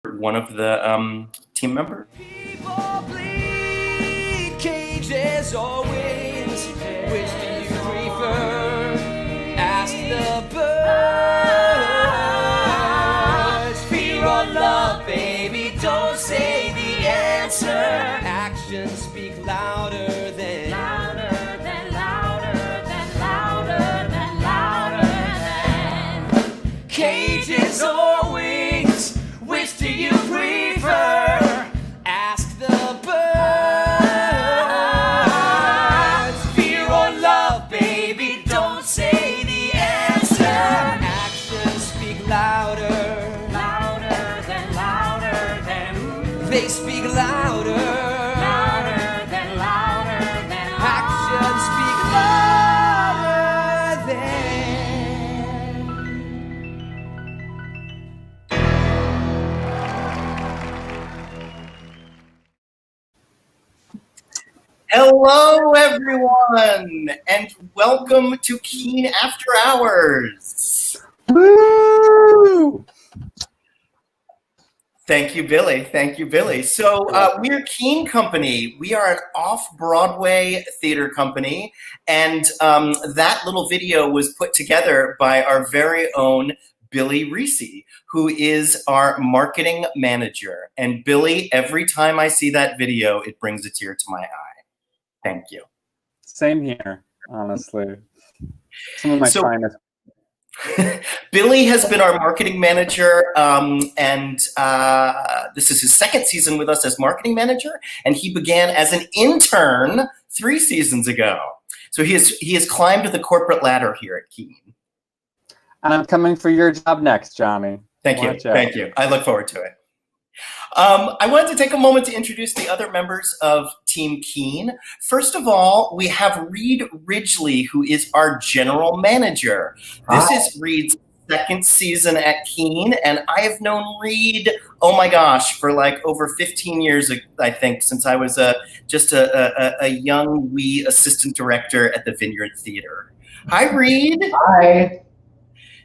one of the team members. People bleed, cages or wings, which do you prefer? Ask the birds. Fear or love, baby, don't say the answer. Actions speak louder than louder than louder than louder than louder than cages or wings. Which do you prefer? Ask the birds. Fear or love, baby, don't say the answer. Actions speak louder, louder than louder than. They speak louder, louder than louder than. Actions speak louder than. Hello, everyone, and welcome to Keen After Hours. Woo! Thank you, Billy. Thank you, Billy. So we're Keen Company. We are an off-Broadway theater company, and that little video was put together by our very own Billy Reese, who is our marketing manager. And Billy, every time I see that video, it brings a tear to my eye. Thank you. Same here, honestly. Some of my finest. Billy has been our marketing manager, and this is his second season with us as marketing manager, and he began as an intern 3 seasons ago. So he has climbed the corporate ladder here at Keen. And I'm coming for your job next, Johnny. Thank you. Thank you. I look forward to it. I wanted to take a moment to introduce the other members of Team Keen. First of all, we have Reed Ridgely, who is our general manager. This is Reed's second season at Keen, and I have known Reed, oh my gosh, for like over 15 years, I think, since I was just a young wee assistant director at the Vineyard Theater. Hi, Reed. Hi.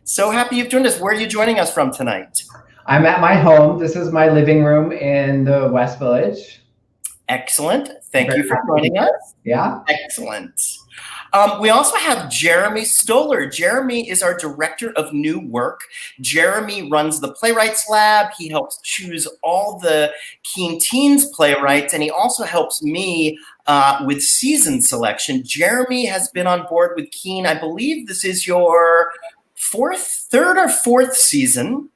So happy you've joined us. Where are you joining us from tonight? I'm at my home. This is my living room in the West Village. Excellent. Thank you for joining us. Yeah. Excellent. We also have Jeremy Stoller. Jeremy is our director of new work. Jeremy runs the Playwrights Lab. He helps choose all the Keen Teens playwrights, and he also helps me with season selection. Jeremy has been on board with Keen. I believe this is your third or fourth season.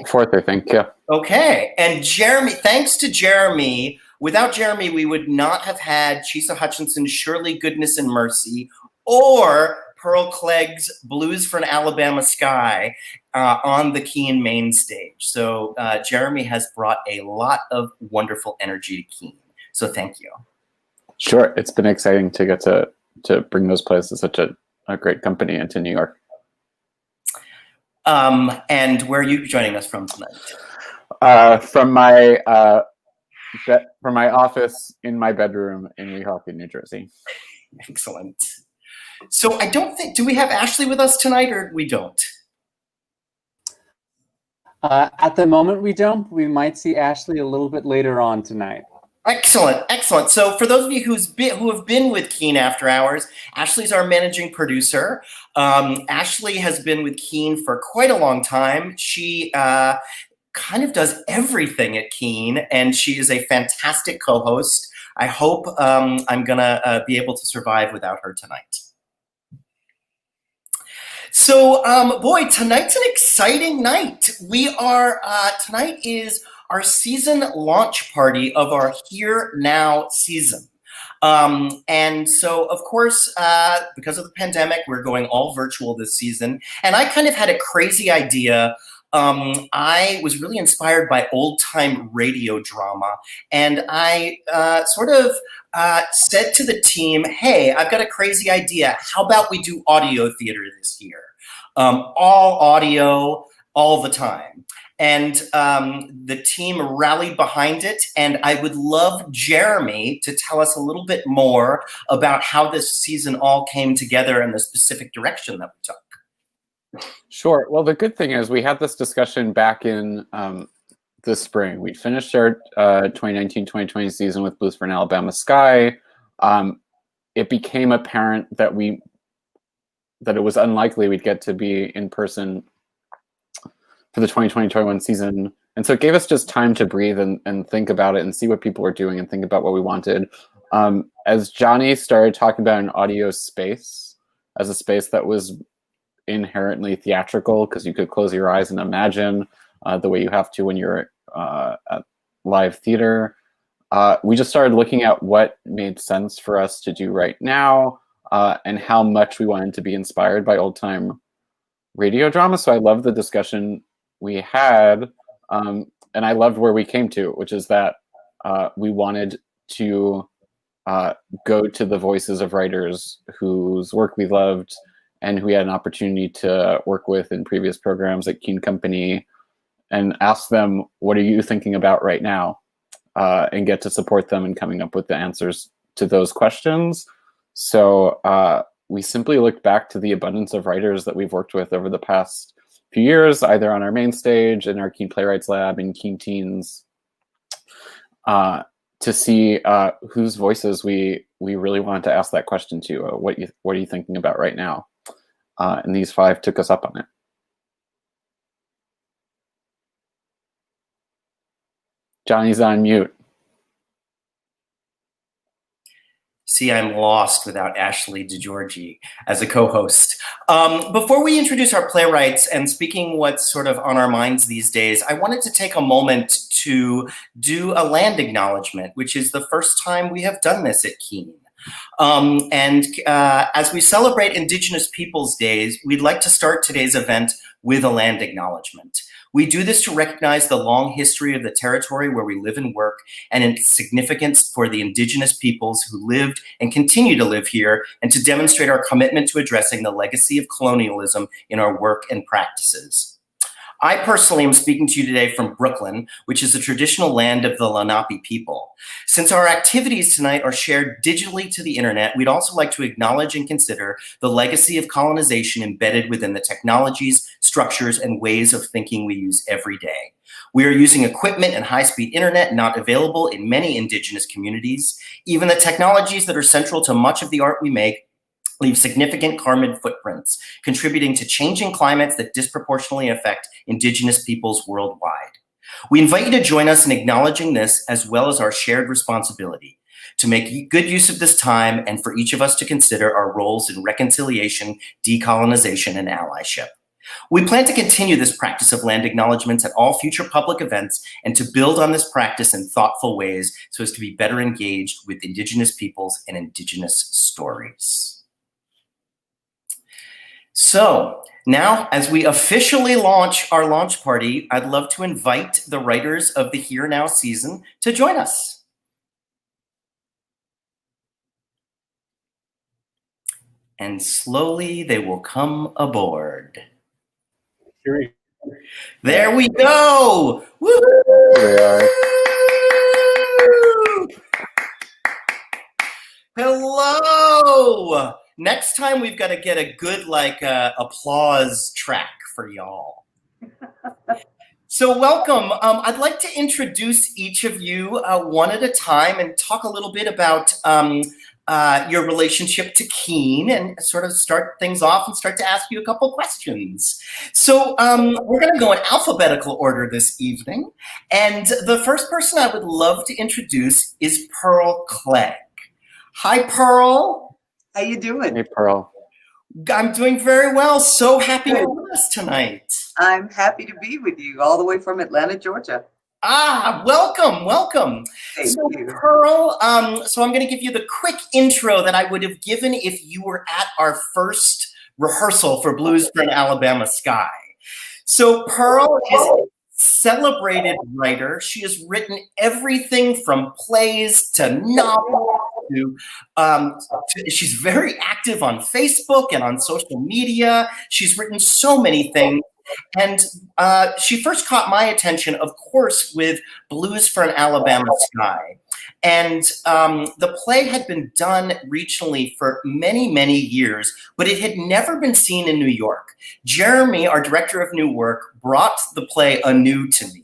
Fourth, I think, yeah. Okay, and Jeremy, thanks to Jeremy, without Jeremy, we would not have had Chisa Hutchinson's Surely Goodness and Mercy or Pearl Cleage's Blues for an Alabama Sky on the Keen main stage. So Jeremy has brought a lot of wonderful energy to Keen. So thank you. Sure, it's been exciting to get to bring those plays to such a great company into New York. And where are you joining us from tonight? From my office in my bedroom in Weehawken, New Jersey. Excellent. So I don't think, do we have Ashley with us tonight, or we don't? At the moment, we don't. We might see Ashley a little bit later on tonight. Excellent, excellent. So for those of you who have been with Keen After Hours, Ashley's our managing producer. Ashley has been with Keen for quite a long time. She kind of does everything at Keen, and she is a fantastic co-host. I hope I'm gonna be able to survive without her tonight. So, boy, tonight's an exciting night. We are, tonight is our season launch party of our Here Now season. And so, of course, because of the pandemic, we're going all virtual this season. And I kind of had a crazy idea. I was really inspired by old-time radio drama. And I sort of said to the team, hey, I've got a crazy idea. How about we do audio theater this year? All audio, all the time. And the team rallied behind it, and I would love Jeremy to tell us a little bit more about how this season all came together and the specific direction that we took. Sure. Well, the good thing is we had this discussion back in this spring. We finished our 2019-2020 season with Blues for an Alabama Sky. It became apparent that it was unlikely we'd get to be in person for the 2020-21 season. And so it gave us just time to breathe and think about it and see what people were doing and think about what we wanted. As Johnny started talking about an audio space as a space that was inherently theatrical, because you could close your eyes and imagine the way you have to when you're at live theater, we just started looking at what made sense for us to do right now and how much we wanted to be inspired by old-time radio drama. So I love the discussion we had, and I loved where we came to, which is that we wanted to go to the voices of writers whose work we loved and who we had an opportunity to work with in previous programs at Keen Company, and ask them, what are you thinking about right now? And get to support them in coming up with the answers to those questions. So we simply looked back to the abundance of writers that we've worked with over the past few years, either on our main stage, in our Keen Playwrights Lab, in Keen Teens, to see whose voices we really wanted to ask that question to. What are you thinking about right now? And these 5 took us up on it. Johnny's on mute. See, I'm lost without Ashley DeGiorgi as a co-host. Before we introduce our playwrights and speaking what's sort of on our minds these days, I wanted to take a moment to do a land acknowledgement, which is the first time we have done this at Keen. As we celebrate Indigenous Peoples Days, we'd like to start today's event with a land acknowledgement. We do this to recognize the long history of the territory where we live and work and its significance for the Indigenous peoples who lived and continue to live here, and to demonstrate our commitment to addressing the legacy of colonialism in our work and practices. I personally am speaking to you today from Brooklyn, which is the traditional land of the Lenape people. Since our activities tonight are shared digitally to the internet, we'd also like to acknowledge and consider the legacy of colonization embedded within the technologies, structures, and ways of thinking we use every day. We are using equipment and high-speed internet not available in many Indigenous communities. Even the technologies that are central to much of the art we make leave significant carbon footprints, contributing to changing climates that disproportionately affect Indigenous peoples worldwide. We invite you to join us in acknowledging this, as well as our shared responsibility to make good use of this time, and for each of us to consider our roles in reconciliation, decolonization, and allyship. We plan to continue this practice of land acknowledgements at all future public events, and to build on this practice in thoughtful ways so as to be better engaged with Indigenous peoples and Indigenous stories. So now, as we officially launch our launch party, I'd love to invite the writers of the Here Now season to join us. And slowly they will come aboard. There we go! Woo! There they are. Hello! Next time we've got to get a good applause track for y'all. So welcome. I'd like to introduce each of you one at a time and talk a little bit about your relationship to Keen, and sort of start things off and start to ask you a couple questions. So we're going to go in alphabetical order this evening. And the first person I would love to introduce is Pearl Cleage. Hi, Pearl. How you doing? Hey, Pearl. I'm doing very well. So happy you're with us tonight. I'm happy to be with you all the way from Atlanta, Georgia. Ah, welcome, welcome. Thank So you. Pearl, so I'm going to give you the quick intro that I would have given if you were at our first rehearsal for Blues for an Alabama Sky. So Pearl is a celebrated writer. She has written everything from plays to novels. She's very active on Facebook and on social media. She's written so many things. And she first caught my attention, of course, with Blues for an Alabama Sky. And the play had been done regionally for many, many years, but it had never been seen in New York. Jeremy, our director of new work, brought the play anew to me.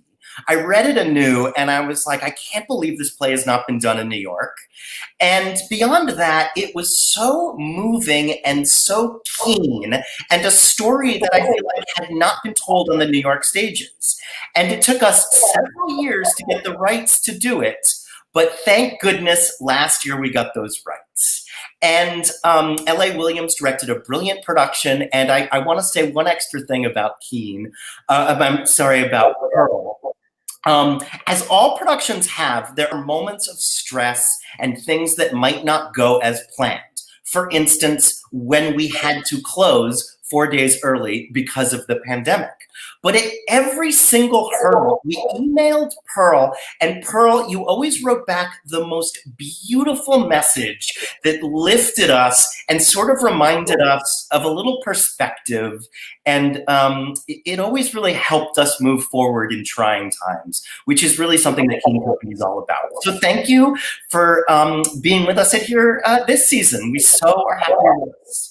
I read it anew, and I was like, I can't believe this play has not been done in New York. And beyond that, it was so moving and so keen, and a story that I feel like had not been told on the New York stages. And it took us several years to get the rights to do it, but thank goodness last year we got those rights. And L.A. Williams directed a brilliant production, and I want to say one extra thing about about Pearl. As all productions have, there are moments of stress and things that might not go as planned. For instance, when we had to close 4 days early because of the pandemic. But at every single hurdle, we emailed Pearl, and Pearl, you always wrote back the most beautiful message that lifted us and sort of reminded us of a little perspective. And it always really helped us move forward in trying times, which is really something that King Company is all about. So thank you for being with us here this season. We so are happy you're with us.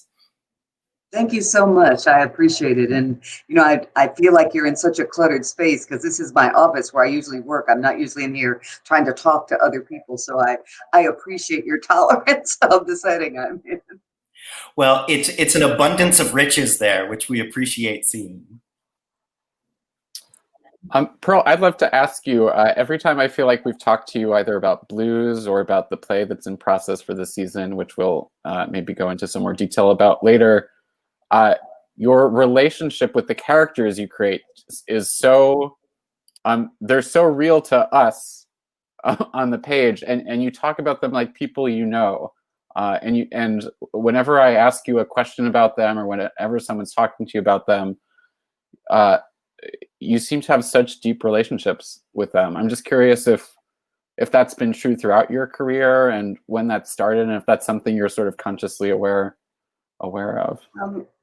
Thank you so much. I appreciate it. And, you know, I feel like you're in such a cluttered space because this is my office where I usually work. I'm not usually in here trying to talk to other people. So I appreciate your tolerance of the setting I'm in. Well, it's an abundance of riches there, which we appreciate seeing. Pearl, I'd love to ask you, every time I feel like we've talked to you either about Blues or about the play that's in process for this season, which we'll maybe go into some more detail about later, your relationship with the characters you create is so, they're so real to us on the page, and you talk about them like people you know. And whenever I ask you a question about them or whenever someone's talking to you about them, you seem to have such deep relationships with them. I'm just curious if that's been true throughout your career and when that started, and if that's something you're sort of consciously aware of.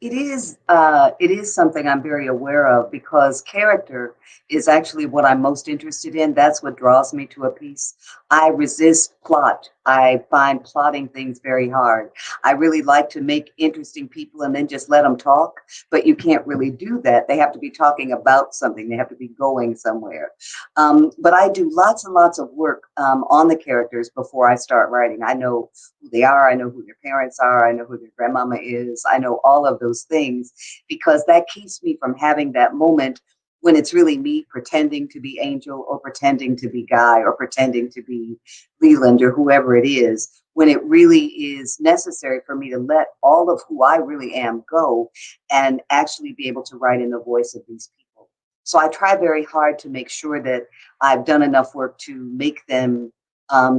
It is something I'm very aware of because character is actually what I'm most interested in. That's what draws me to a piece. I resist plot. I find plotting things very hard. I really like to make interesting people and then just let them talk, but you can't really do that. They have to be talking about something. They have to be going somewhere. But I do lots and lots of work on the characters before I start writing. I know who they are. I know who their parents are. I know who their grandmama is. I know all of those things because that keeps me from having that moment when it's really me pretending to be Angel or pretending to be Guy or pretending to be Leland or whoever it is, when it really is necessary for me to let all of who I really am go and actually be able to write in the voice of these people. So I try very hard to make sure that I've done enough work to make them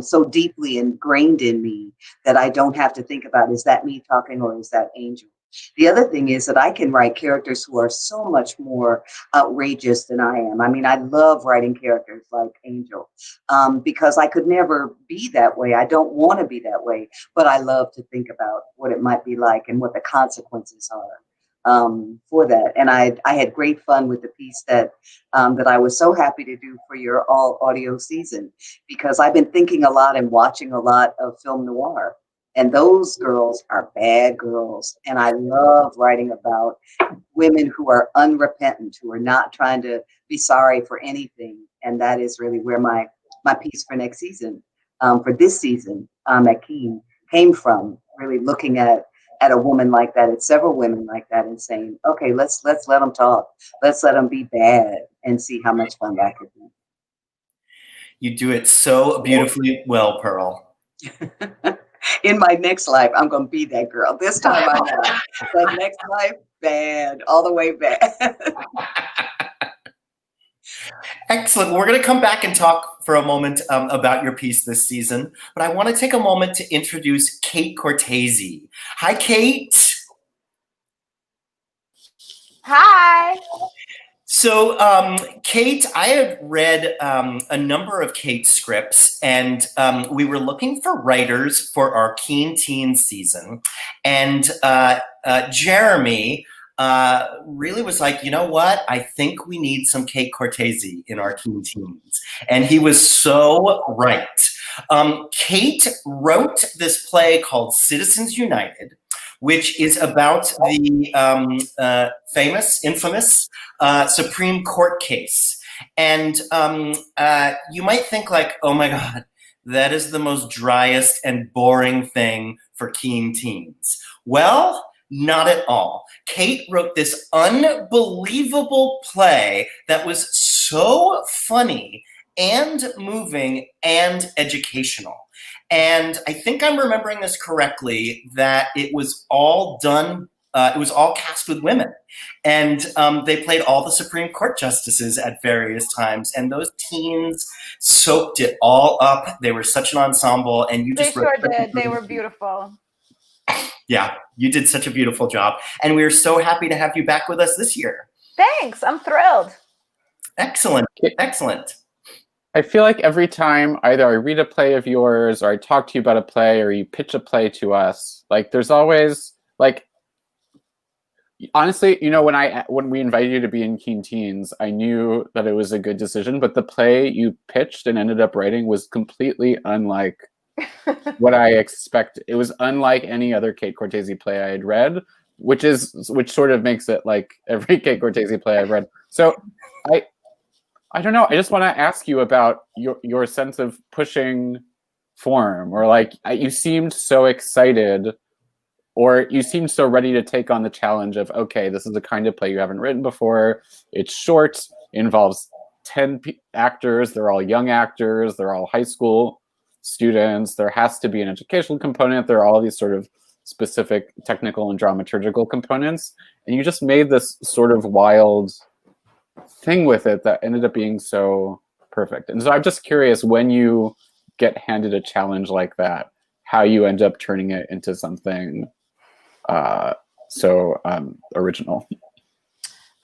so deeply ingrained in me that I don't have to think about, is that me talking or is that Angel? The other thing is that I can write characters who are so much more outrageous than I am. I mean, I love writing characters like Angel because I could never be that way. I don't want to be that way, but I love to think about what it might be like and what the consequences are for that. And I had great fun with the piece that I was so happy to do for your all audio season, because I've been thinking a lot and watching a lot of film noir. And those girls are bad girls. And I love writing about women who are unrepentant, who are not trying to be sorry for anything. And that is really where my piece for next season, for this season at Keen, came from, really looking at a woman like that, at several women like that, and saying, okay, let's let them talk. Let's let them be bad and see how much fun that could be. You do it so beautifully well, Pearl. In my next life, I'm going to be that girl. This time I'm not. But next life, bad, all the way bad. Excellent. We're going to come back and talk for a moment about your piece this season, but I want to take a moment to introduce Kate Cortesi. Hi, Kate. Hi. So, Kate, I have read a number of Kate's scripts, and we were looking for writers for our Keen Teens season. And Jeremy really was like, you know what? I think we need some Kate Cortesi in our Keen Teens. And he was so right. Kate wrote this play called Citizens United, which is about the infamous Supreme Court case. And you might think like, oh my God, that is the most driest and boring thing for keen teens. Well, not at all. Kate wrote this unbelievable play that was so funny and moving and educational. And I think I'm remembering this correctly, that it was all done, it was all cast with women. And they played all the Supreme Court justices at various times. And those teens soaked it all up. They were such an ensemble. And you They just sure did. They were beautiful. Yeah, you did such a beautiful job. And we're so happy to have you back with us this year. Thanks. I'm thrilled. Excellent. Excellent. I feel like every time either I read a play of yours or I talk to you about a play or you pitch a play to us, like there's always like, honestly, you know, when we invited you to be in Keen Teens, I knew that it was a good decision, but the play you pitched and ended up writing was completely unlike what I expected. It was unlike any other Kate Cortesi play I had read, which sort of makes it like every Kate Cortesi play I've read. So I don't know. I just want to ask you about your sense of pushing form, or like you seemed so excited, or you seemed so ready to take on the challenge of, okay, this is the kind of play you haven't written before. It's short, involves 10 actors. They're all young actors. They're all high school students. There has to be an educational component. There are all these sort of specific technical and dramaturgical components. And you just made this sort of wild thing with it that ended up being so perfect. And so I'm just curious, when you get handed a challenge like that, how you end up turning it into something so original.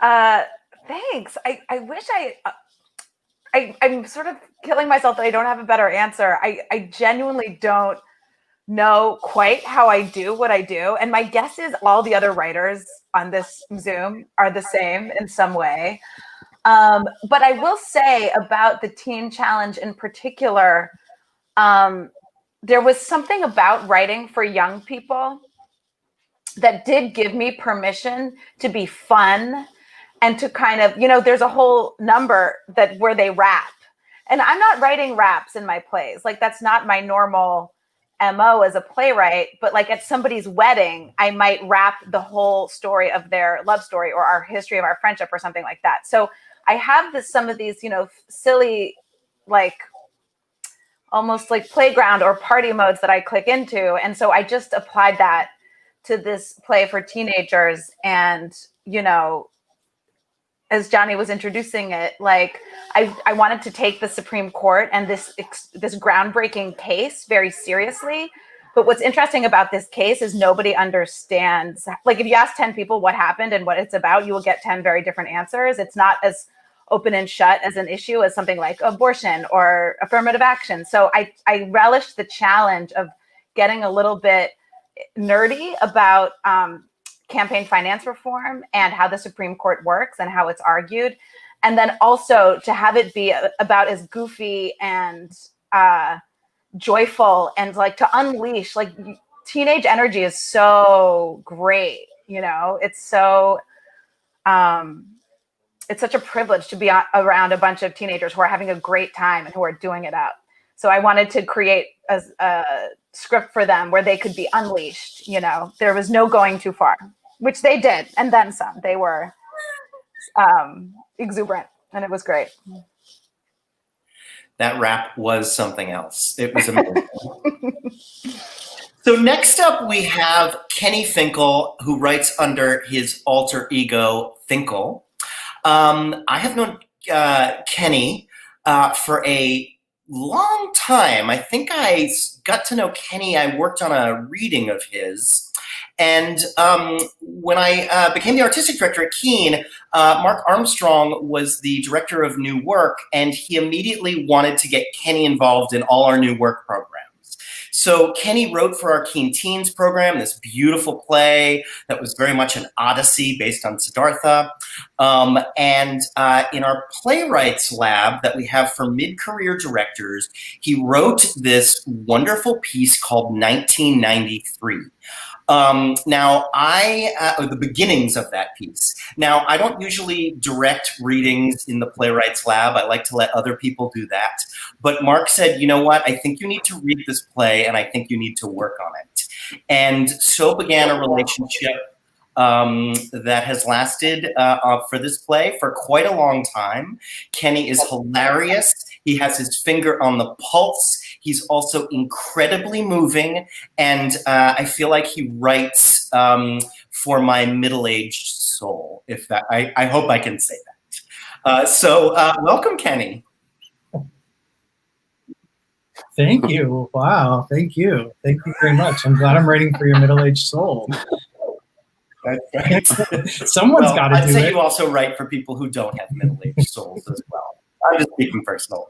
Thanks. I wish I'm sort of killing myself that I don't have a better answer. I genuinely don't know quite how I do what I do. And my guess is all the other writers on this Zoom are the same in some way. But I will say about the Teen Challenge in particular, there was something about writing for young people that did give me permission to be fun and to kind of, you know, there's a whole number where they rap. And I'm not writing raps in my plays. Like, that's not my normal MO as a playwright, but like at somebody's wedding, I might rap the whole story of their love story or our history of our friendship or something like that. So I have some of these, you know, silly, like almost like playground or party modes that I click into. And so I just applied that to this play for teenagers. And, you know, as Johnny was introducing it, like I wanted to take the Supreme Court and this groundbreaking case very seriously. But what's interesting about this case is nobody understands. Like, if you ask 10 people what happened and what it's about, you will get 10 very different answers. It's not as open and shut as an issue as something like abortion or affirmative action. So I relished the challenge of getting a little bit nerdy about campaign finance reform and how the Supreme Court works and how it's argued. And then also to have it be about as goofy and joyful and like to unleash, like teenage energy is so great. You know, it's so, it's such a privilege to be around a bunch of teenagers who are having a great time and who are doing it up. So I wanted to create a script for them where they could be unleashed. You know, there was no going too far, which they did, and then some. They were exuberant, and it was great. That rap was something else. It was amazing. So next up, we have Kenny Finkle, who writes under his alter ego, Finkle. I have known Kenny for a long time. I think I got to know Kenny. I worked on a reading of his. And when I became the artistic director at Keen, Mark Armstrong was the director of new work, and he immediately wanted to get Kenny involved in all our new work programs. So Kenny wrote for our Keen Teens program this beautiful play that was very much an odyssey based on Siddhartha. And in our playwrights lab that we have for mid-career directors, he wrote this wonderful piece called 1993. Now, the beginnings of that piece. Now, I don't usually direct readings in the Playwrights Lab. I like to let other people do that. But Mark said, you know what? I think you need to read this play, and I think you need to work on it. And so began a relationship that has lasted for this play for quite a long time. Kenny is hilarious. He has his finger on the pulse. He's also incredibly moving, and I feel like he writes for my middle-aged soul. If that, I hope I can say that. So welcome, Kenny. Thank you. Wow. Thank you. Thank you very much. I'm glad I'm writing for your middle-aged soul. Someone's got to do it. I'd say you also write for people who don't have middle-aged souls as well. I'm just speaking personally.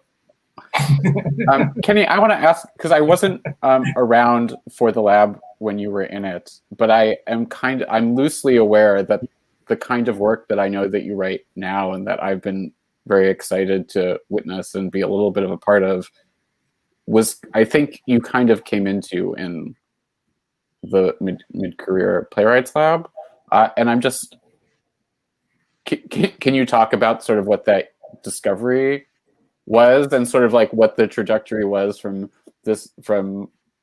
Kenny, I want to ask, because I wasn't around for the lab when you were in it, but I'm loosely aware that the kind of work that I know that you write now and that I've been very excited to witness and be a little bit of a part of was, I think you kind of came into in the mid-career Playwrights Lab. And I'm just, can you talk about sort of what that discovery was and sort of like what the trajectory was from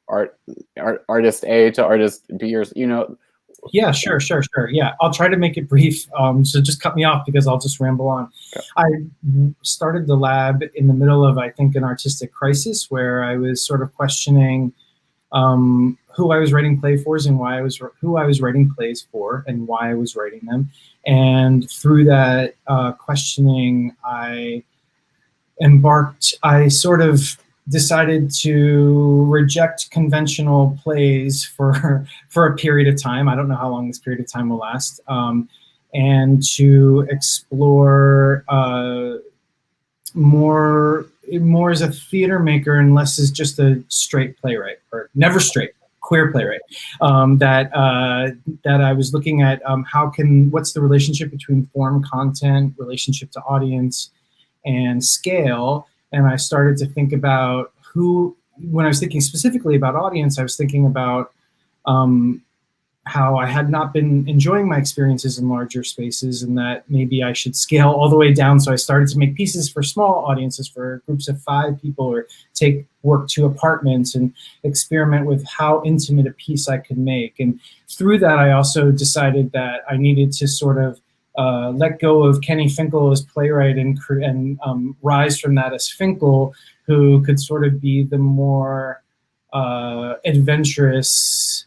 artist A to artist B, or, you know? Yeah, sure. Yeah, I'll try to make it brief. So just cut me off because I'll just ramble on. Okay. I started the lab in the middle of, I think, an artistic crisis where I was sort of questioning who I was writing plays for and who I was writing plays for and why I was writing them. And through that questioning, I sort of decided to reject conventional plays for a period of time. I don't know how long this period of time will last. And to explore more as a theater maker and less as just a straight playwright, or never straight, queer playwright. That I was looking at what's the relationship between form, content, relationship to audience, and scale. And I started to think about when I was thinking specifically about audience, I was thinking about how I had not been enjoying my experiences in larger spaces, and that maybe I should scale all the way down. So I started to make pieces for small audiences, for groups of 5 people, or take work to apartments and experiment with how intimate a piece I could make. And through that, I also decided that I needed to sort of let go of Kenny Finkle as playwright and rise from that as Finkle, who could sort of be the more adventurous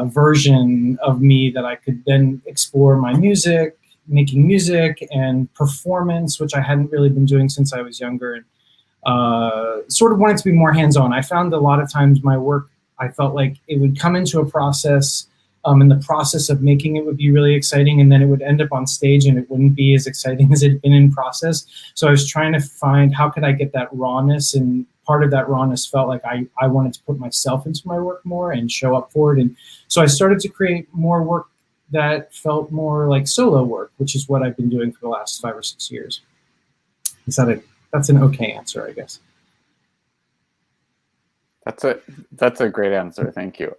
version of me, that I could then explore my music, making music and performance, which I hadn't really been doing since I was younger, and sort of wanted to be more hands-on. I found a lot of times my work, I felt like it would come into a process, and the process of making it would be really exciting, and then it would end up on stage and it wouldn't be as exciting as it had been in process. So I was trying to find how could I get that rawness, and part of that rawness felt like I wanted to put myself into my work more and show up for it. And so I started to create more work that felt more like solo work, which is what I've been doing for the last 5 or 6 years. That's an okay answer, I guess. That's a great answer. Thank you.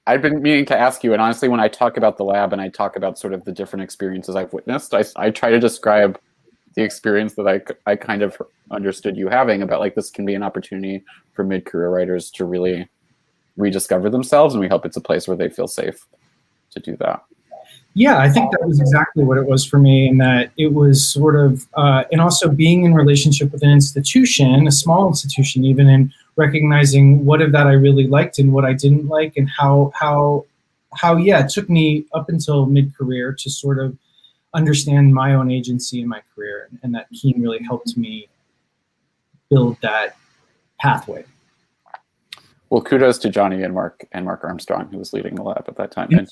I've been meaning to ask you, and honestly, when I talk about the lab and I talk about sort of the different experiences I've witnessed, I try to describe the experience that I kind of understood you having about, like, this can be an opportunity for mid-career writers to really rediscover themselves, and we hope it's a place where they feel safe to do that. Yeah, I think that was exactly what it was for me, and that it was sort of, and also being in relationship with an institution, a small institution even, and recognizing what of that I really liked and what I didn't like, and how it took me up until mid-career to sort of understand my own agency in my career, and that Keen really helped me build that pathway. Well, kudos to Johnny and Mark Armstrong, who was leading the lab at that time. And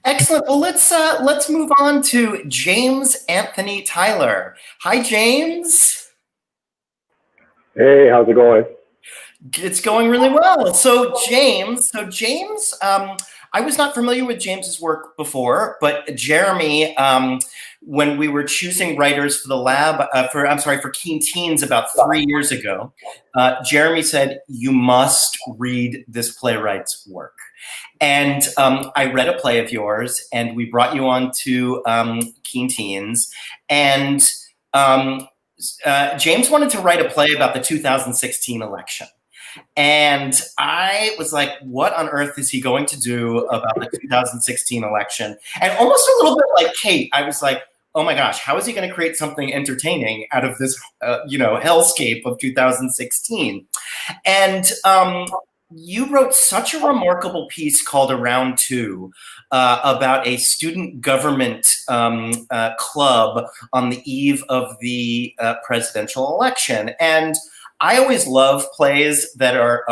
Excellent. Well, let's move on to James Anthony Tyler. Hi, James. Hey, how's it going? It's going really well. So James, I was not familiar with James's work before, but Jeremy, when we were choosing writers for the lab, for Keen Teens about 3 years ago, Jeremy said, you must read this playwright's work. And I read a play of yours, and we brought you on to Keen Teens. And James wanted to write a play about the 2016 election. And I was like, what on earth is he going to do about the 2016 election? And almost a little bit like Kate, I was like, oh my gosh, how is he going to create something entertaining out of this, hellscape of 2016? And you wrote such a remarkable piece called Around Two about a student government club on the eve of the presidential election. And I always love plays that are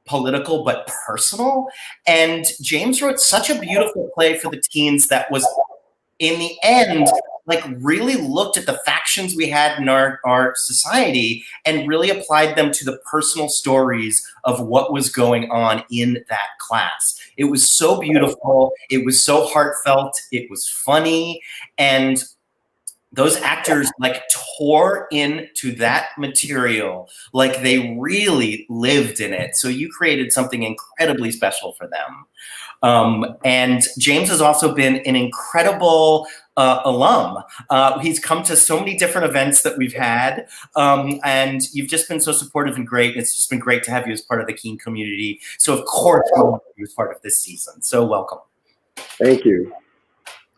political but personal. And James wrote such a beautiful play for the teens that was, in the end, like really looked at the factions we had in our society and really applied them to the personal stories of what was going on in that class. It was so beautiful. It was so heartfelt. It was funny. And those actors like tore into that material like they really lived in it. So you created something incredibly special for them. And James has also been an incredible alum. He's come to so many different events that we've had, and you've just been so supportive and great. It's just been great to have you as part of the Keen community. So of course, we want you as part of this season. So welcome. Thank you.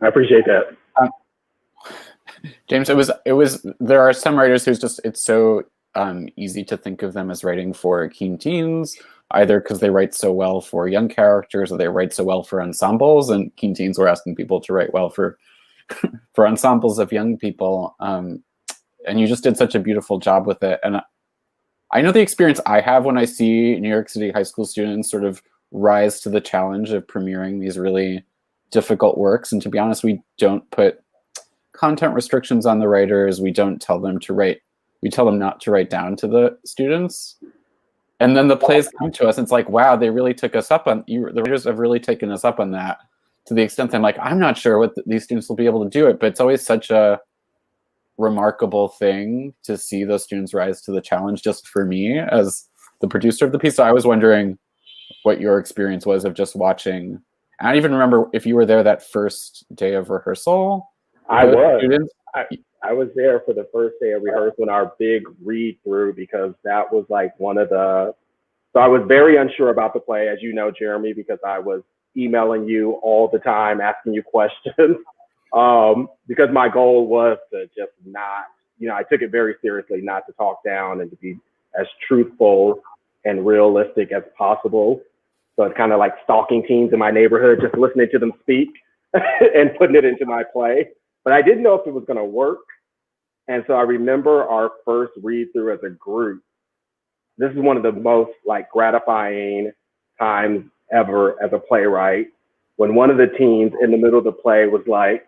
I appreciate that. James, it was. There are some writers who's just, it's so easy to think of them as writing for Keen Teens, either because they write so well for young characters or they write so well for ensembles. And Keen Teens were asking people to write well for for ensembles of young people. And you just did such a beautiful job with it. And I know the experience I have when I see New York City high school students sort of rise to the challenge of premiering these really difficult works. And to be honest, we don't put content restrictions on the writers. We don't tell them to write. We tell them not to write down to the students. And then the plays come to us and it's like, wow, they really took us up on, the writers have really taken us up on that, to the extent that I'm like, I'm not sure what these students will be able to do it, but it's always such a remarkable thing to see those students rise to the challenge just for me as the producer of the piece. So I was wondering what your experience was of just watching. I don't even remember if you were there that first day of rehearsal. I was. I was there for the first day of rehearsal and our big read through, because that was like one of the, so I was very unsure about the play, as you know, Jeremy, because I was emailing you all the time, asking you questions, because my goal was to just not, I took it very seriously, not to talk down and to be as truthful and realistic as possible. So it's kind of like stalking teens in my neighborhood, just listening to them speak and putting it into my play. But I didn't know if it was going to work. And so I remember our first read through as a group. This is one of the most like gratifying times ever as a playwright, when one of the teens in the middle of the play was like,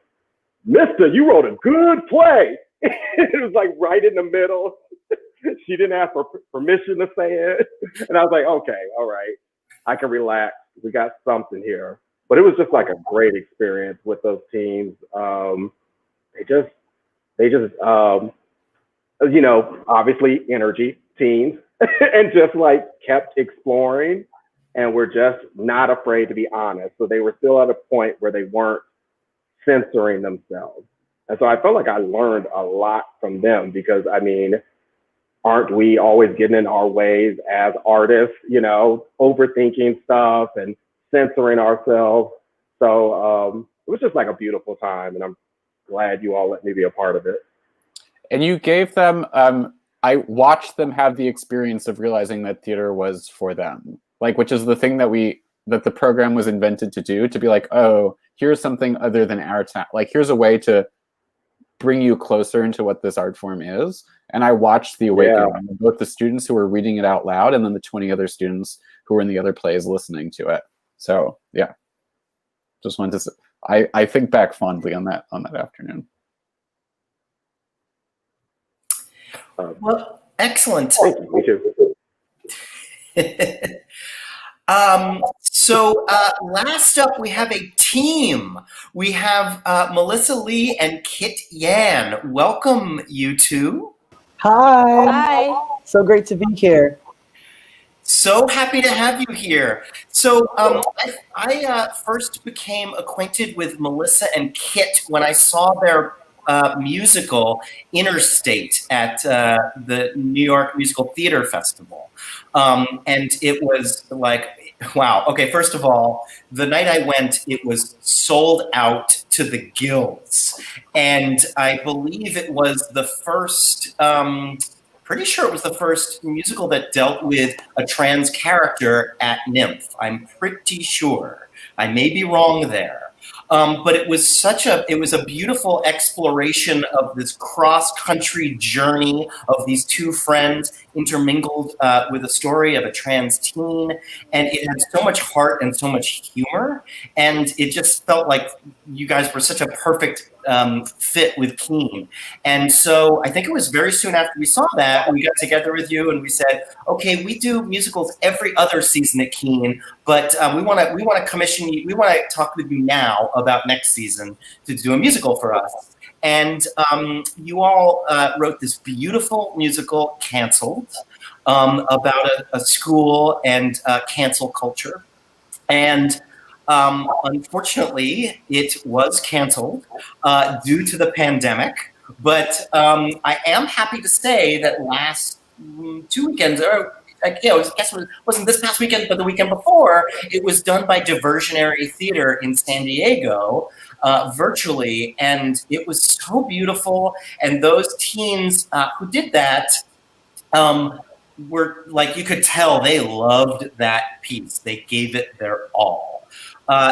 "Mister, you wrote a good play." It was like right in the middle. She didn't ask for permission to say it. And I was like, okay, all right, I can relax. We got something here. But it was just like a great experience with those teams. They just, obviously energy teens and just like kept exploring and were just not afraid to be honest. So they were still at a point where they weren't censoring themselves. And so I felt like I learned a lot from them, because aren't we always getting in our ways as artists, overthinking stuff and censoring ourselves? So it was just like a beautiful time, and I'm glad you all let me be a part of it. And you gave them, I watched them have the experience of realizing that theater was for them, like, which is the thing that the program was invented to do, to be like, oh, here's something other than our town. Like, here's a way to bring you closer into what this art form is. And I watched the awakening, both the students who were reading it out loud and then the 20 other students who were in the other plays listening to it. So yeah, just wanted to say, I think back fondly on that afternoon. Well, excellent. Thank you. Me too. So last up, we have a team. We have Melissa Lee and Kit Yan. Welcome, you two. Hi. Hi. So great to be here. So happy to have you here. So I first became acquainted with Melissa and Kit when I saw their musical Interstate at the New York Musical Theater Festival. And it was like, wow. Okay, first of all, the night I went, it was sold out to the gills. And I believe it was the first... pretty sure it was the first musical that dealt with a trans character at Nymph. I'm pretty sure. I may be wrong there. But it was a beautiful exploration of this cross-country journey of these two friends intermingled with a story of a trans teen. And it had so much heart and so much humor. And it just felt like you guys were such a perfect fit with Keen. And so I think it was very soon after we saw that, we got together with you and we said, okay, we do musicals every other season at Keen, but we want to commission you, we want to talk with you now about next season to do a musical for us. And you all wrote this beautiful musical, Canceled, about a school and cancel culture. And unfortunately, it was canceled due to the pandemic. But I am happy to say that last 2 weekends, or I guess it wasn't this past weekend, but the weekend before, it was done by Diversionary Theater in San Diego virtually. And it was so beautiful. And those teens who did that, were like, you could tell they loved that piece. They gave it their all.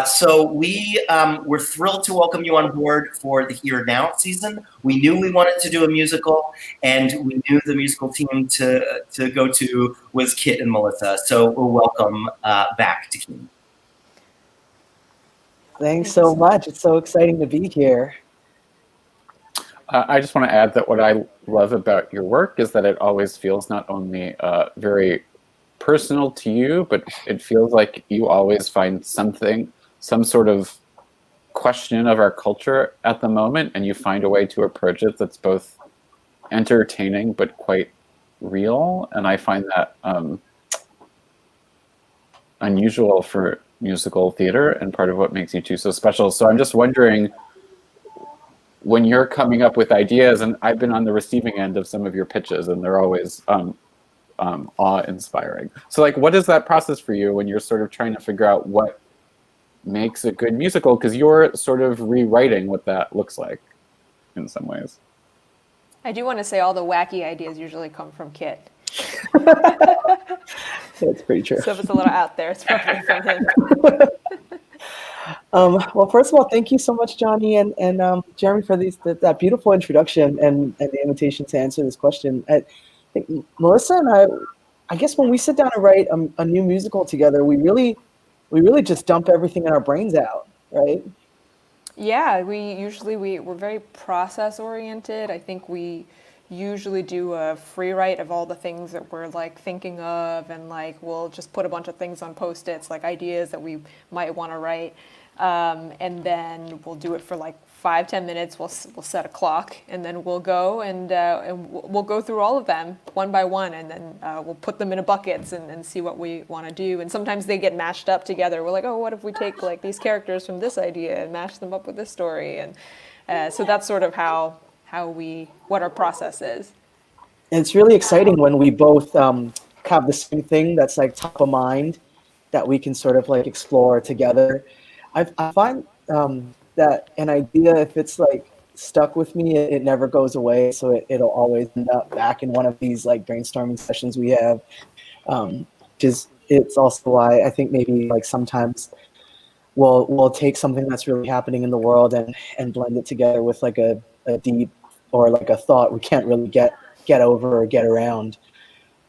So we were thrilled to welcome you on board for the Here Now season. We knew we wanted to do a musical, and we knew the musical team to go to was Kit and Melissa. So we'll welcome back to Keen. Thanks so much. It's so exciting to be here. I just want to add that what I love about your work is that it always feels not only very personal to you, but it feels like you always find something, some sort of question of our culture at the moment, and you find a way to approach it that's both entertaining but quite real. And I find that unusual for musical theater and part of what makes you two so special. So I'm just wondering, when you're coming up with ideas, and I've been on the receiving end of some of your pitches, and they're always awe-inspiring. So like, what is that process for you when you're sort of trying to figure out what makes a good musical? Because you're sort of rewriting what that looks like in some ways. I do want to say all the wacky ideas usually come from Kit. That's pretty true. So if it's a little out there, it's probably from him. Well, first of all, thank you so much, Johnny and Jeremy, for that beautiful introduction and the invitation to answer this question. I think Melissa and I guess when we sit down and write a new musical together, we really just dump everything in our brains out, right? Yeah, we're very process oriented. I think we usually do a free write of all the things that we're like thinking of, and like we'll just put a bunch of things on Post-its, like ideas that we might want to write, and then we'll do it for like 5-10 minutes. We'll set a clock, and then we'll go and we'll go through all of them one by one, and then we'll put them in buckets and see what we want to do. And sometimes they get mashed up together. We're like, oh, what if we take like these characters from this idea and mash them up with this story? And so that's sort of what our process is. And it's really exciting when we both have the same thing that's like top of mind that we can sort of like explore together. I find that an idea, if it's like stuck with me, it never goes away. So it'll always end up back in one of these like brainstorming sessions we have. It's also why I think maybe like sometimes we'll take something that's really happening in the world and blend it together with like a deep or like a thought we can't really get over or get around.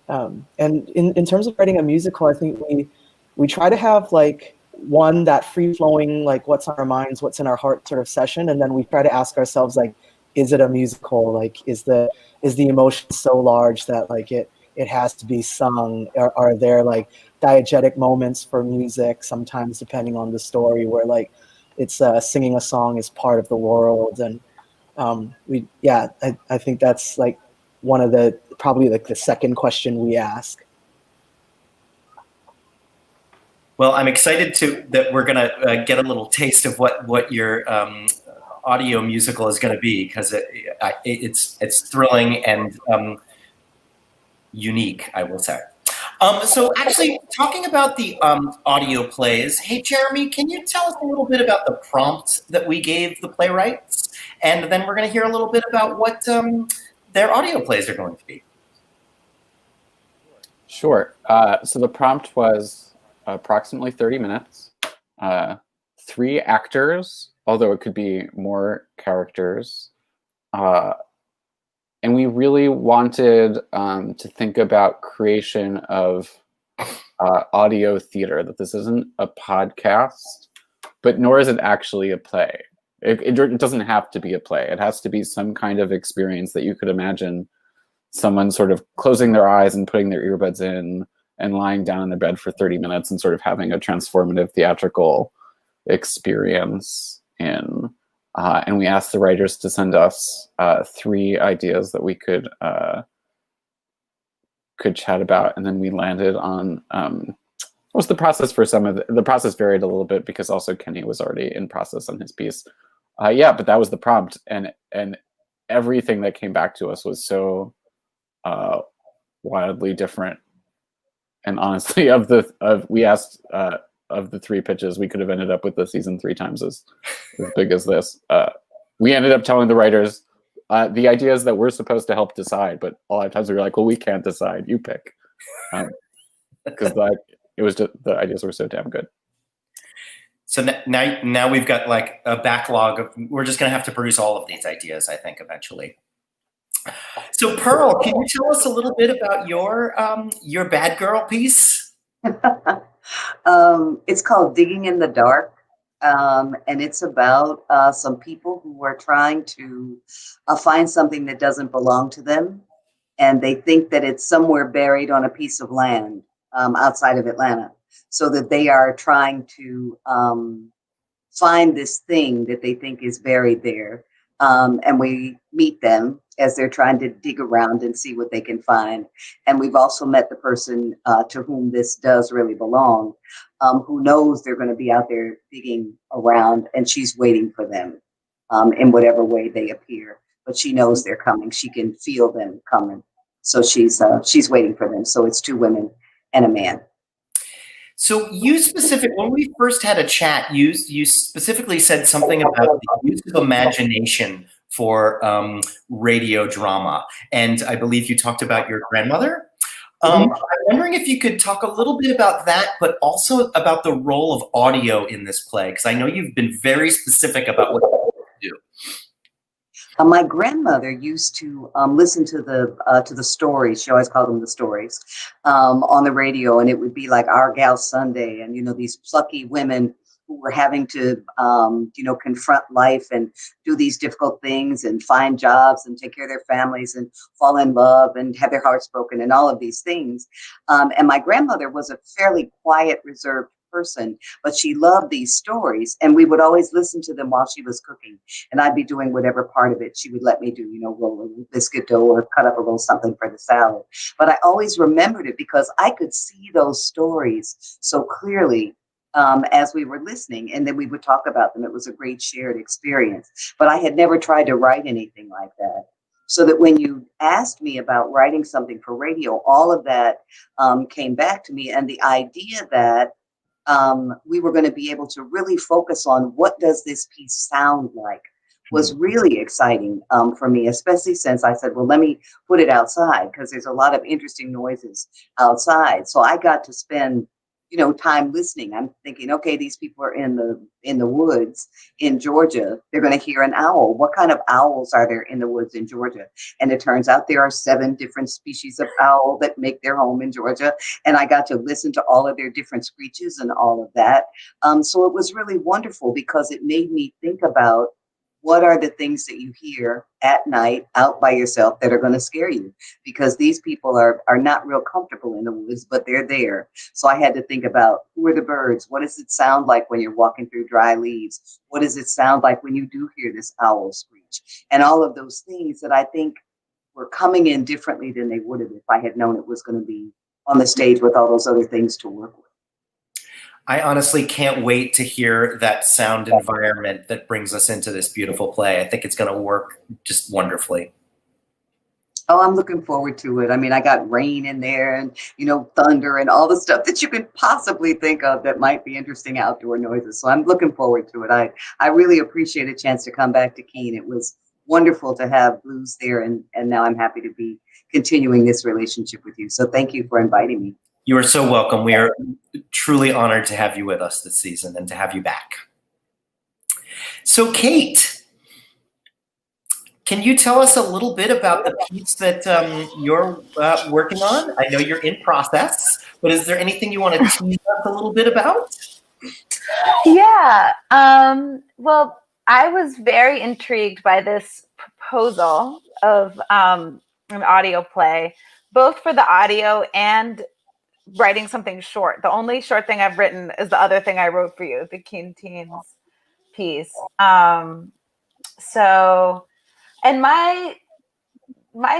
And in terms of writing a musical, I think we try to have like one, that free-flowing, like what's on our minds, what's in our heart sort of session, and then we try to ask ourselves, like, is it a musical? Like, is the emotion so large that like it it has to be sung? Are there like diegetic moments for music sometimes, depending on the story, where like it's singing a song is part of the world? And I think that's like one of the probably like the second question we ask. Well, I'm excited that we're gonna get a little taste of what your audio musical is going to be, because it's thrilling and unique, I will say. So actually, talking about the audio plays, hey Jeremy, can you tell us a little bit about the prompt that we gave the playwrights, and then we're going to hear a little bit about what their audio plays are going to be. Sure. So the prompt was approximately 30 minutes, 3 actors, although it could be more characters. And we really wanted to think about creation of audio theater, that this isn't a podcast, but nor is it actually a play. It doesn't have to be a play. It has to be some kind of experience that you could imagine someone sort of closing their eyes and putting their earbuds in and lying down in their bed for 30 minutes and sort of having a transformative theatrical experience in. And we asked the writers to send us 3 ideas that we could chat about, and then we landed on what was the process for some of the process varied a little bit because also Kenny was already in process on his piece. But that was the prompt, and everything that came back to us was so wildly different. And honestly, we asked of the 3 pitches, we could have ended up with the season 3 times as big as this. We ended up telling the writers the ideas that we're supposed to help decide, but a lot of times we were like, well, we can't decide, you pick. Because it was just, the ideas were so damn good. So now we've got like a backlog of, we're just going to have to produce all of these ideas, I think, eventually. So Pearl, can you tell us a little bit about your bad girl piece? It's called Digging in the Dark, and it's about some people who are trying to find something that doesn't belong to them, and they think that it's somewhere buried on a piece of land outside of Atlanta, so that they are trying to find this thing that they think is buried there. And we meet them as they're trying to dig around and see what they can find. And we've also met the person to whom this does really belong, who knows they're going to be out there digging around, and she's waiting for them in whatever way they appear. But she knows they're coming. She can feel them coming. So she's waiting for them. So it's 2 women and a man. So when we first had a chat, you specifically said something about the use of imagination for radio drama. And I believe you talked about your grandmother. I'm wondering if you could talk a little bit about that, but also about the role of audio in this play, because I know you've been very specific about what you do. My grandmother used to listen to the stories. She always called them the stories on the radio, and it would be like Our Gal Sunday, and these plucky women who were having to confront life and do these difficult things and find jobs and take care of their families and fall in love and have their hearts broken and all of these things. And my grandmother was a fairly quiet, reserved person, but she loved these stories, and we would always listen to them while she was cooking, and I'd be doing whatever part of it she would let me do, roll a biscuit dough or cut up a little something for the salad. But I always remembered it because I could see those stories so clearly as we were listening, and then we would talk about them. It was a great shared experience, but I had never tried to write anything like that. So that when you asked me about writing something for radio, all of that came back to me, and the idea that we were going to be able to really focus on what does this piece sound like was really exciting for me, especially since I said, well, let me put it outside because there's a lot of interesting noises outside. So I got to spend time listening. I'm thinking, okay, these people are in the woods in Georgia. They're going to hear an owl. What kind of owls are there in the woods in Georgia? And it turns out there are 7 different species of owl that make their home in Georgia. And I got to listen to all of their different screeches and all of that. So it was really wonderful because it made me think about what are the things that you hear at night out by yourself that are going to scare you? Because these people are not real comfortable in the woods, but they're there. So I had to think about, who are the birds? What does it sound like when you're walking through dry leaves? What does it sound like when you do hear this owl screech? And all of those things that I think were coming in differently than they would have if I had known it was going to be on the stage with all those other things to work with. I honestly can't wait to hear that sound environment that brings us into this beautiful play. I think it's going to work just wonderfully. Oh, I'm looking forward to it. I mean, I got rain in there and, thunder and all the stuff that you can possibly think of that might be interesting outdoor noises. So I'm looking forward to it. I really appreciate a chance to come back to Keene. It was wonderful to have Blues there, and now I'm happy to be continuing this relationship with you. So thank you for inviting me. You are so welcome. We are truly honored to have you with us this season and to have you back. So Kate, can you tell us a little bit about the piece that you're working on? I know you're in process, but is there anything you want to tease us a little bit about? Yeah. Well, I was very intrigued by this proposal of an audio play, both for the audio and writing something short. The only short thing I've written is the other thing I wrote for you, the Keene Teens piece. And my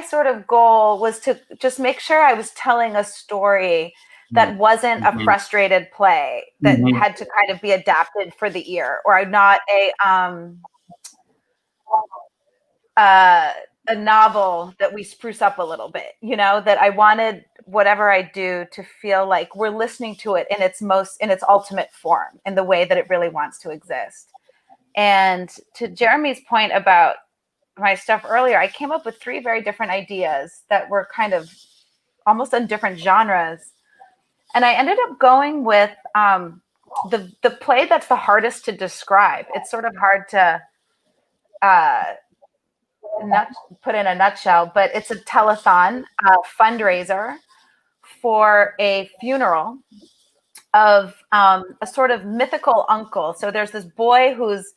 sort of goal was to just make sure I was telling a story that wasn't a frustrated play that had to kind of be adapted for the ear, or not a novel that we spruce up a little bit, that I wanted whatever I do to feel like we're listening to it in its ultimate form, in the way that it really wants to exist. And to Jeremy's point about my stuff earlier, I came up with 3 very different ideas that were kind of almost in different genres. And I ended up going with the play that's the hardest to describe. It's sort of hard to not put in a nutshell, but it's a telethon fundraiser for a funeral of a sort of mythical uncle. So there's this boy who's,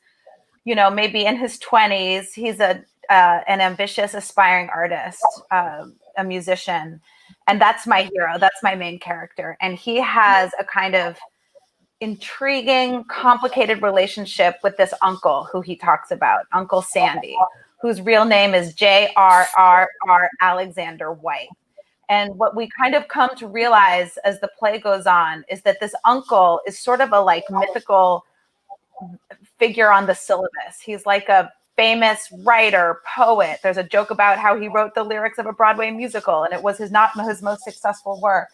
maybe in his 20s. He's an ambitious, aspiring artist, a musician. And that's my hero. That's my main character. And he has a kind of intriguing, complicated relationship with this uncle who he talks about, Uncle Sandy, whose real name is J.R.R.R. Alexander White. And what we kind of come to realize as the play goes on is that this uncle is sort of a mythical figure on the syllabus. He's like a famous writer, poet. There's a joke about how he wrote the lyrics of a Broadway musical, and it was not his most successful work.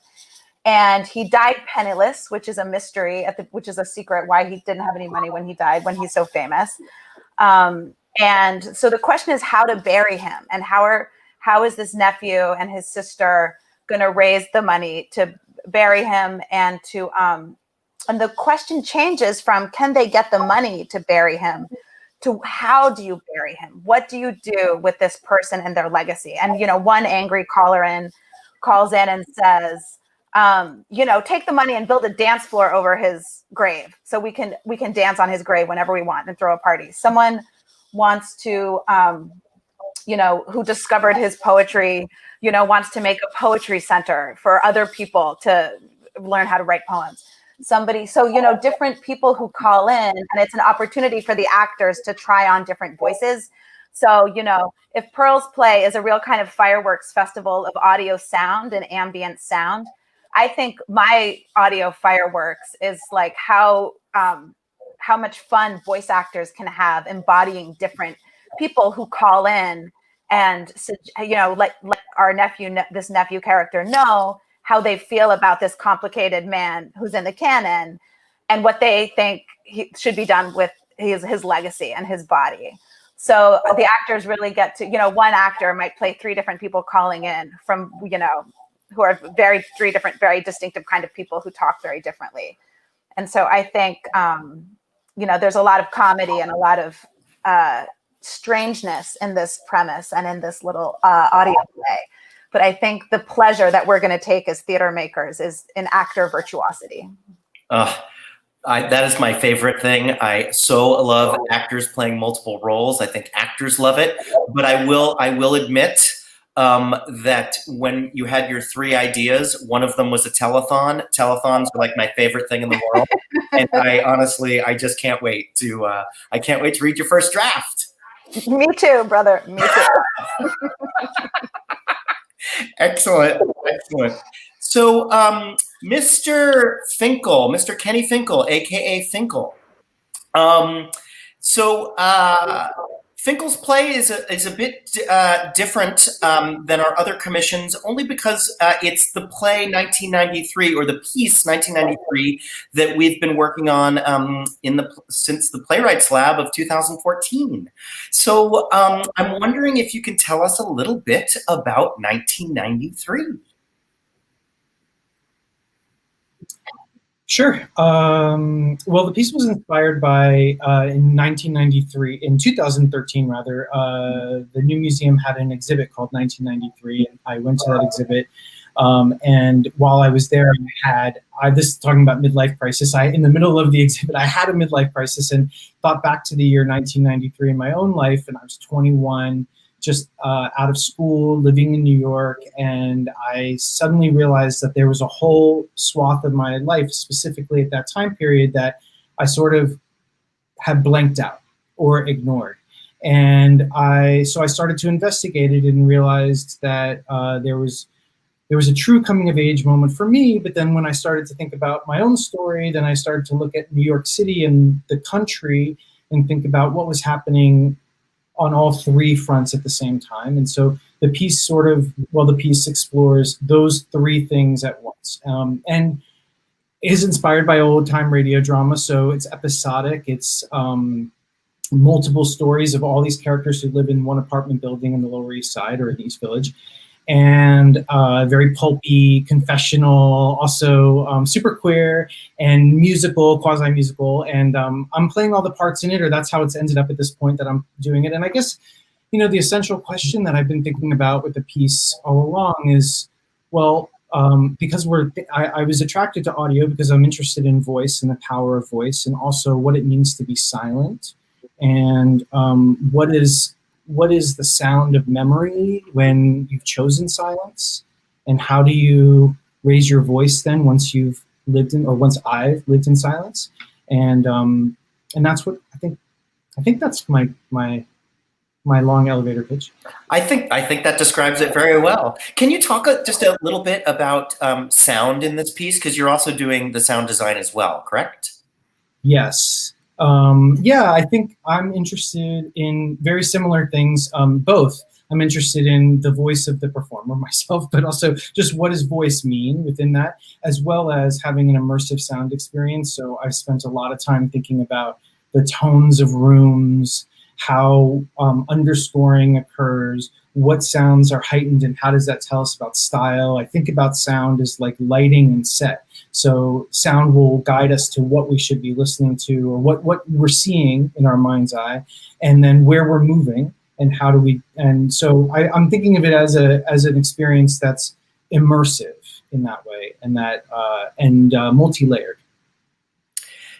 And he died penniless, which is a mystery, which is a secret why he didn't have any money when he died, when he's so famous. And so the question is how to bury him, and how is this nephew and his sister going to raise the money to bury him, and to and the question changes from can they get the money to bury him to how do you bury him? What do you do with this person and their legacy? And one angry caller calls in and says, take the money and build a dance floor over his grave so we can dance on his grave whenever we want and throw a party. Someone wants to who discovered his poetry, wants to make a poetry center for other people to learn how to write poems. Different people who call in, and it's an opportunity for the actors to try on different voices. So, if Pearl's play is a real kind of fireworks festival of audio sound and ambient sound, I think my audio fireworks is like how much fun voice actors can have embodying different people who call in and, let our this nephew character know how they feel about this complicated man who's in the canon and what they think should be done with his legacy and his body. So the actors really get to, one actor might play 3 different people calling in from, who are 3 different, very distinctive kind of people who talk very differently. And so I think, there's a lot of comedy and a lot of strangeness in this premise and in this little audio play. But I think the pleasure that we're going to take as theater makers is in actor virtuosity. That is my favorite thing. I so love actors playing multiple roles. I think actors love it. But I will admit that when you had your 3 ideas, one of them was a telethon. Telethons are like my favorite thing in the world, and I just can't wait to read your first draft. Me too, brother. Me too. Excellent. So, Mr. Finkle, Mr. Kenny Finkle, aka Finkle. Finkle's play is a bit different than our other commissions, only because it's the play 1993 or the piece 1993 that we've been working on since the Playwrights Lab of 2014. So I'm wondering if you can tell us a little bit about 1993. Sure. Well, the piece was inspired by, in 2013 rather, the New Museum had an exhibit called 1993, and I went to that exhibit. And while I was there, this is talking about midlife crisis. In the middle of the exhibit, I had a midlife crisis and thought back to the year 1993 in my own life, and I was 21, just out of school, living in New York, and I suddenly realized that there was a whole swath of my life, specifically at that time period, that I sort of had blanked out or ignored. And so I started to investigate it and realized that there was a true coming of age moment for me. But then when I started to think about my own story, then I started to look at New York City and the country and think about what was happening on all 3 fronts at the same time. And so the piece the piece explores those 3 things at once. And is inspired by old time radio drama. So it's episodic. It's multiple stories of all these characters who live in one apartment building in the Lower East Side or in the East Village. And very pulpy, confessional, also super queer and musical, quasi-musical. And I'm playing all the parts in it, or that's how it's ended up at this point that I'm doing it. And I guess, the essential question that I've been thinking about with the piece all along is, well, because I was attracted to audio because I'm interested in voice and the power of voice, and also what it means to be silent, and what is the sound of memory when you've chosen silence, and how do you raise your voice then once you've lived in, or once I've lived in silence, and that's what I think that's my long elevator pitch. I think that describes it very well. Can you talk just a little bit about sound in this piece, because you're also doing the sound design as well, correct? Yes. I think I'm interested in very similar things, both. I'm interested in the voice of the performer myself, but also just what does voice mean within that, as well as having an immersive sound experience. So I've spent a lot of time thinking about the tones of rooms, how underscoring occurs, what sounds are heightened, and how does that tell us about style. I think about sound as like lighting and set. So sound will guide us to what we should be listening to, or what we're seeing in our mind's eye, and then where we're moving, and how do we. And so I'm thinking of it as an experience that's immersive in that way, and that multi-layered.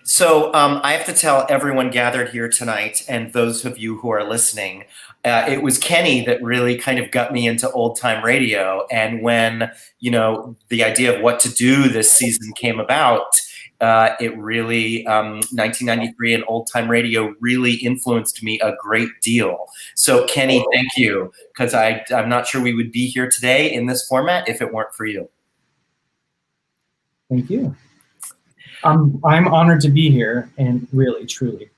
So I have to tell everyone gathered here tonight, and those of you who are listening, it was Kenny that really kind of got me into old time radio. And when, the idea of what to do this season came about, it really, 1993 and old time radio really influenced me a great deal. So Kenny, thank you, because I'm not sure we would be here today in this format if it weren't for you. Thank you. I'm honored to be here, and really, truly.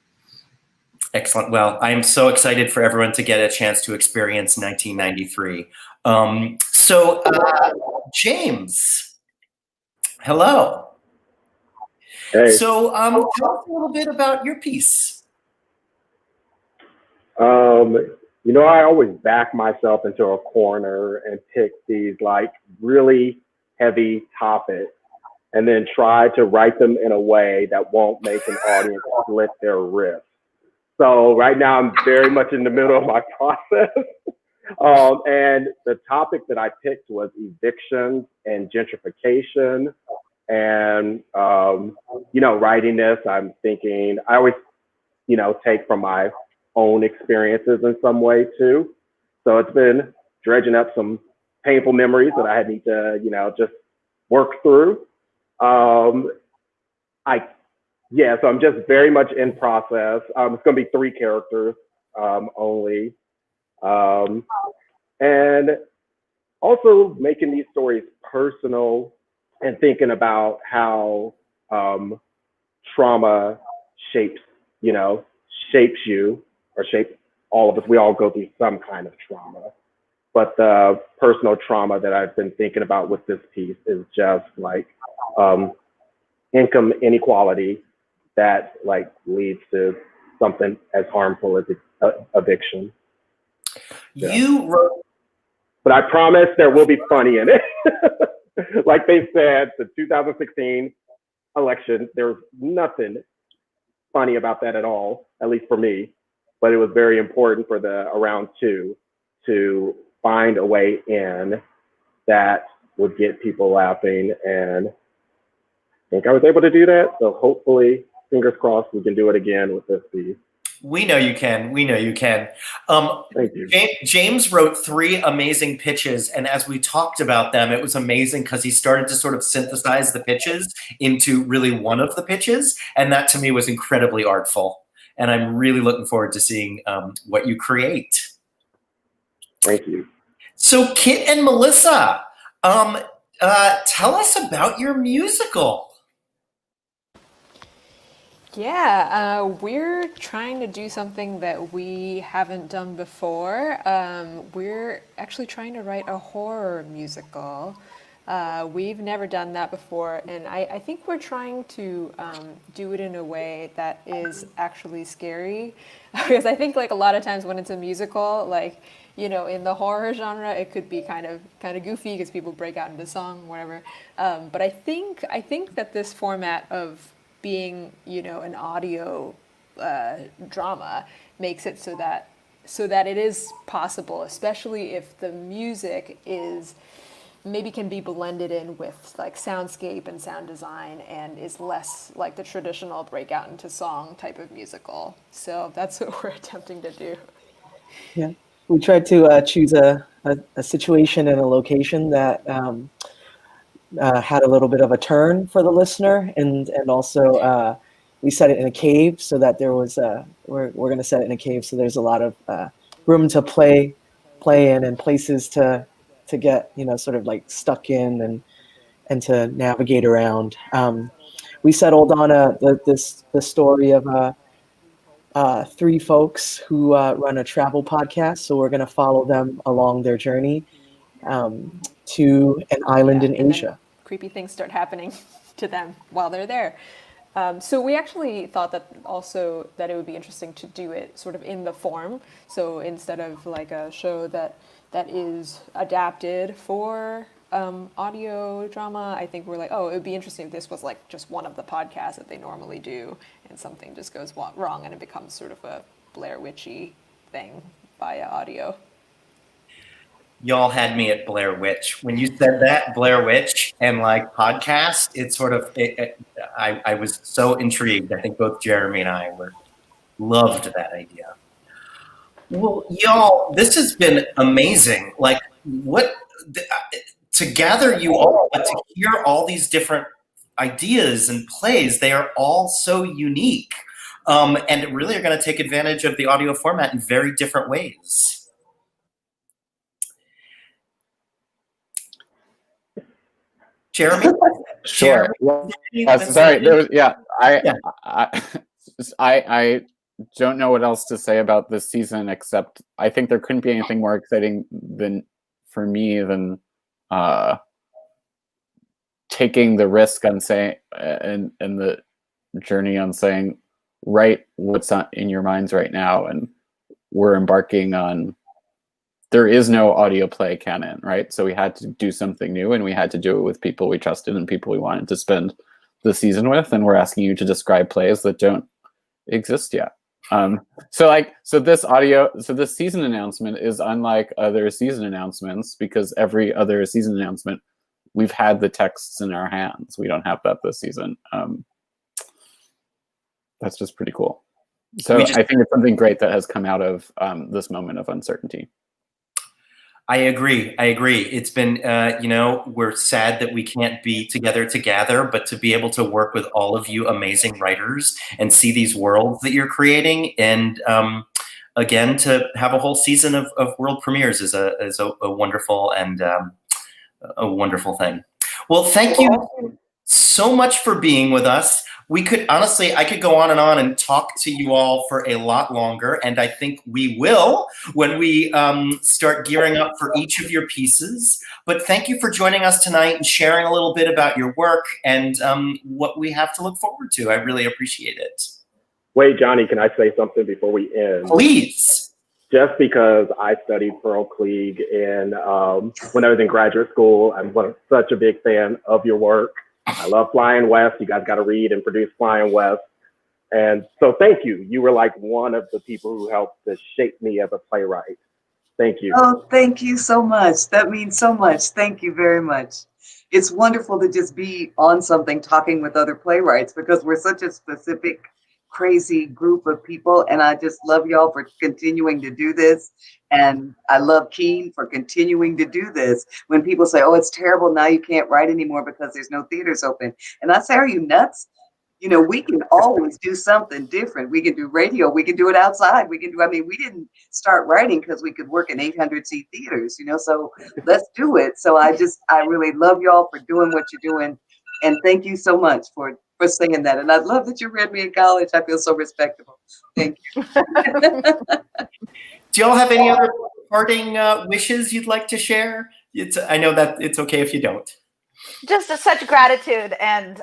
Excellent. Well, I'm so excited for everyone to get a chance to experience 1993. James, hello. Hey. So tell us a little bit about your piece. I always back myself into a corner and pick these like really heavy topics, and then try to write them in a way that won't make an audience split their wrists. So right now I'm very much in the middle of my process. And the topic that I picked was evictions and gentrification And, writing this, I'm thinking, I always, take from my own experiences in some way too. So it's been dredging up some painful memories that I need to, just work through. So I'm just very much in process. It's going to be 3 characters only. And also making these stories personal and thinking about how trauma shapes you or shapes all of us. We all go through some kind of trauma. But the personal trauma that I've been thinking about with this piece is just like income inequality that like leads to something as harmful as eviction. Yeah. You wrote, but I promise there will be funny in it. Like they said, the 2016 election, there was nothing funny about that at all, at least for me. But it was very important for the round 2 to find a way in that would get people laughing, and I think I was able to do that. So hopefully, fingers crossed, we can do it again with this piece. we know you can. We know you can. Thank you. James wrote 3 amazing pitches, and as we talked about them, it was amazing because he started to sort of synthesize the pitches into really one of the pitches, and that to me was incredibly artful. And I'm really looking forward to seeing what you create. Thank you. So Kit and Melissa, tell us about your musical. Yeah, we're trying to do something that we haven't done before. We're actually trying to write a horror musical. We've never done that before, and I think we're trying to do it in a way that is actually scary. Because I think like a lot of times when it's a musical, like, in the horror genre, it could be kind of goofy because people break out into song, whatever. But I think that this format of being, an audio drama makes it so that it is possible, especially if the music is maybe can be blended in with like soundscape and sound design and is less like the traditional breakout into song type of musical. So that's what we're attempting to do. Yeah, we tried to choose a situation and a location that had a little bit of a turn for the listener, and also we set it in a cave so that there was we're going to set it in a cave so there's a lot of room to play in and places to get sort of like stuck in and to navigate around. We settled on the story of 3 folks who run a travel podcast, so we're going to follow them along their journey to an island in Asia. Creepy things start happening to them while they're there. So we actually thought that it would be interesting to do it sort of in the form. So instead of like a show that is adapted for audio drama, I think we're like, it would be interesting if this was like just one of the podcasts that they normally do and something just goes wrong and it becomes sort of a Blair Witchy thing via audio. Y'all had me at Blair Witch. When you said that, Blair Witch and like podcast, it's sort of, I was so intrigued. I think both Jeremy and I loved that idea. Well, y'all, this has been amazing. Like to gather you all, but to hear all these different ideas and plays, they are all so unique. And really are going to take advantage of the audio format in very different ways. Jeremy? Sure. Jeremy, Sorry. There was, I don't know what else to say about this season, except I think there couldn't be anything more exciting for me than taking the risk on saying and the journey on saying, write what's in your minds right now, and we're embarking on. There is no audio play canon, right? So we had to do something new, and we had to do it with people we trusted and people we wanted to spend the season with. And we're asking you to describe plays that don't exist yet. So this season announcement is unlike other season announcements because every other season announcement we've had the texts in our hands. We don't have that this season. That's just pretty cool. So I think it's something great that has come out of this moment of uncertainty. I agree. It's been, we're sad that we can't be together to gather, but to be able to work with all of you amazing writers and see these worlds that you're creating, and again, to have a whole season of world premieres is a wonderful and a wonderful thing. Well, thank you so much for being with us. I could go on and talk to you all for a lot longer, and I think we will when we start gearing up for each of your pieces. But thank you for joining us tonight and sharing a little bit about your work and what we have to look forward to. I really appreciate it. Wait, Johnny, can I say something before we end? Please. Just because I studied Pearl Cleage when I was in graduate school, I'm such a big fan of your work. I love Flying West. You guys got to read and produce Flying West. And so thank you. You were like one of the people who helped to shape me as a playwright. Thank you. Oh, thank you so much. That means so much. Thank you very much. It's wonderful to just be on something talking with other playwrights, because we're such a specific, crazy group of people. And I just love y'all for continuing to do this. And I love Keen for continuing to do this. When people say, oh, it's terrible, now you can't write anymore because there's no theaters open. And I say, are you nuts? We can always do something different. We can do radio. We can do it outside. We didn't start writing because we could work in 800-seat theaters, so let's do it. So I really love y'all for doing what you're doing. And thank you so much for singing that. And I love that you read me in college. I feel so respectable. Thank you. Do y'all have any other parting wishes you'd like to share? I know that it's okay if you don't. Just such gratitude, and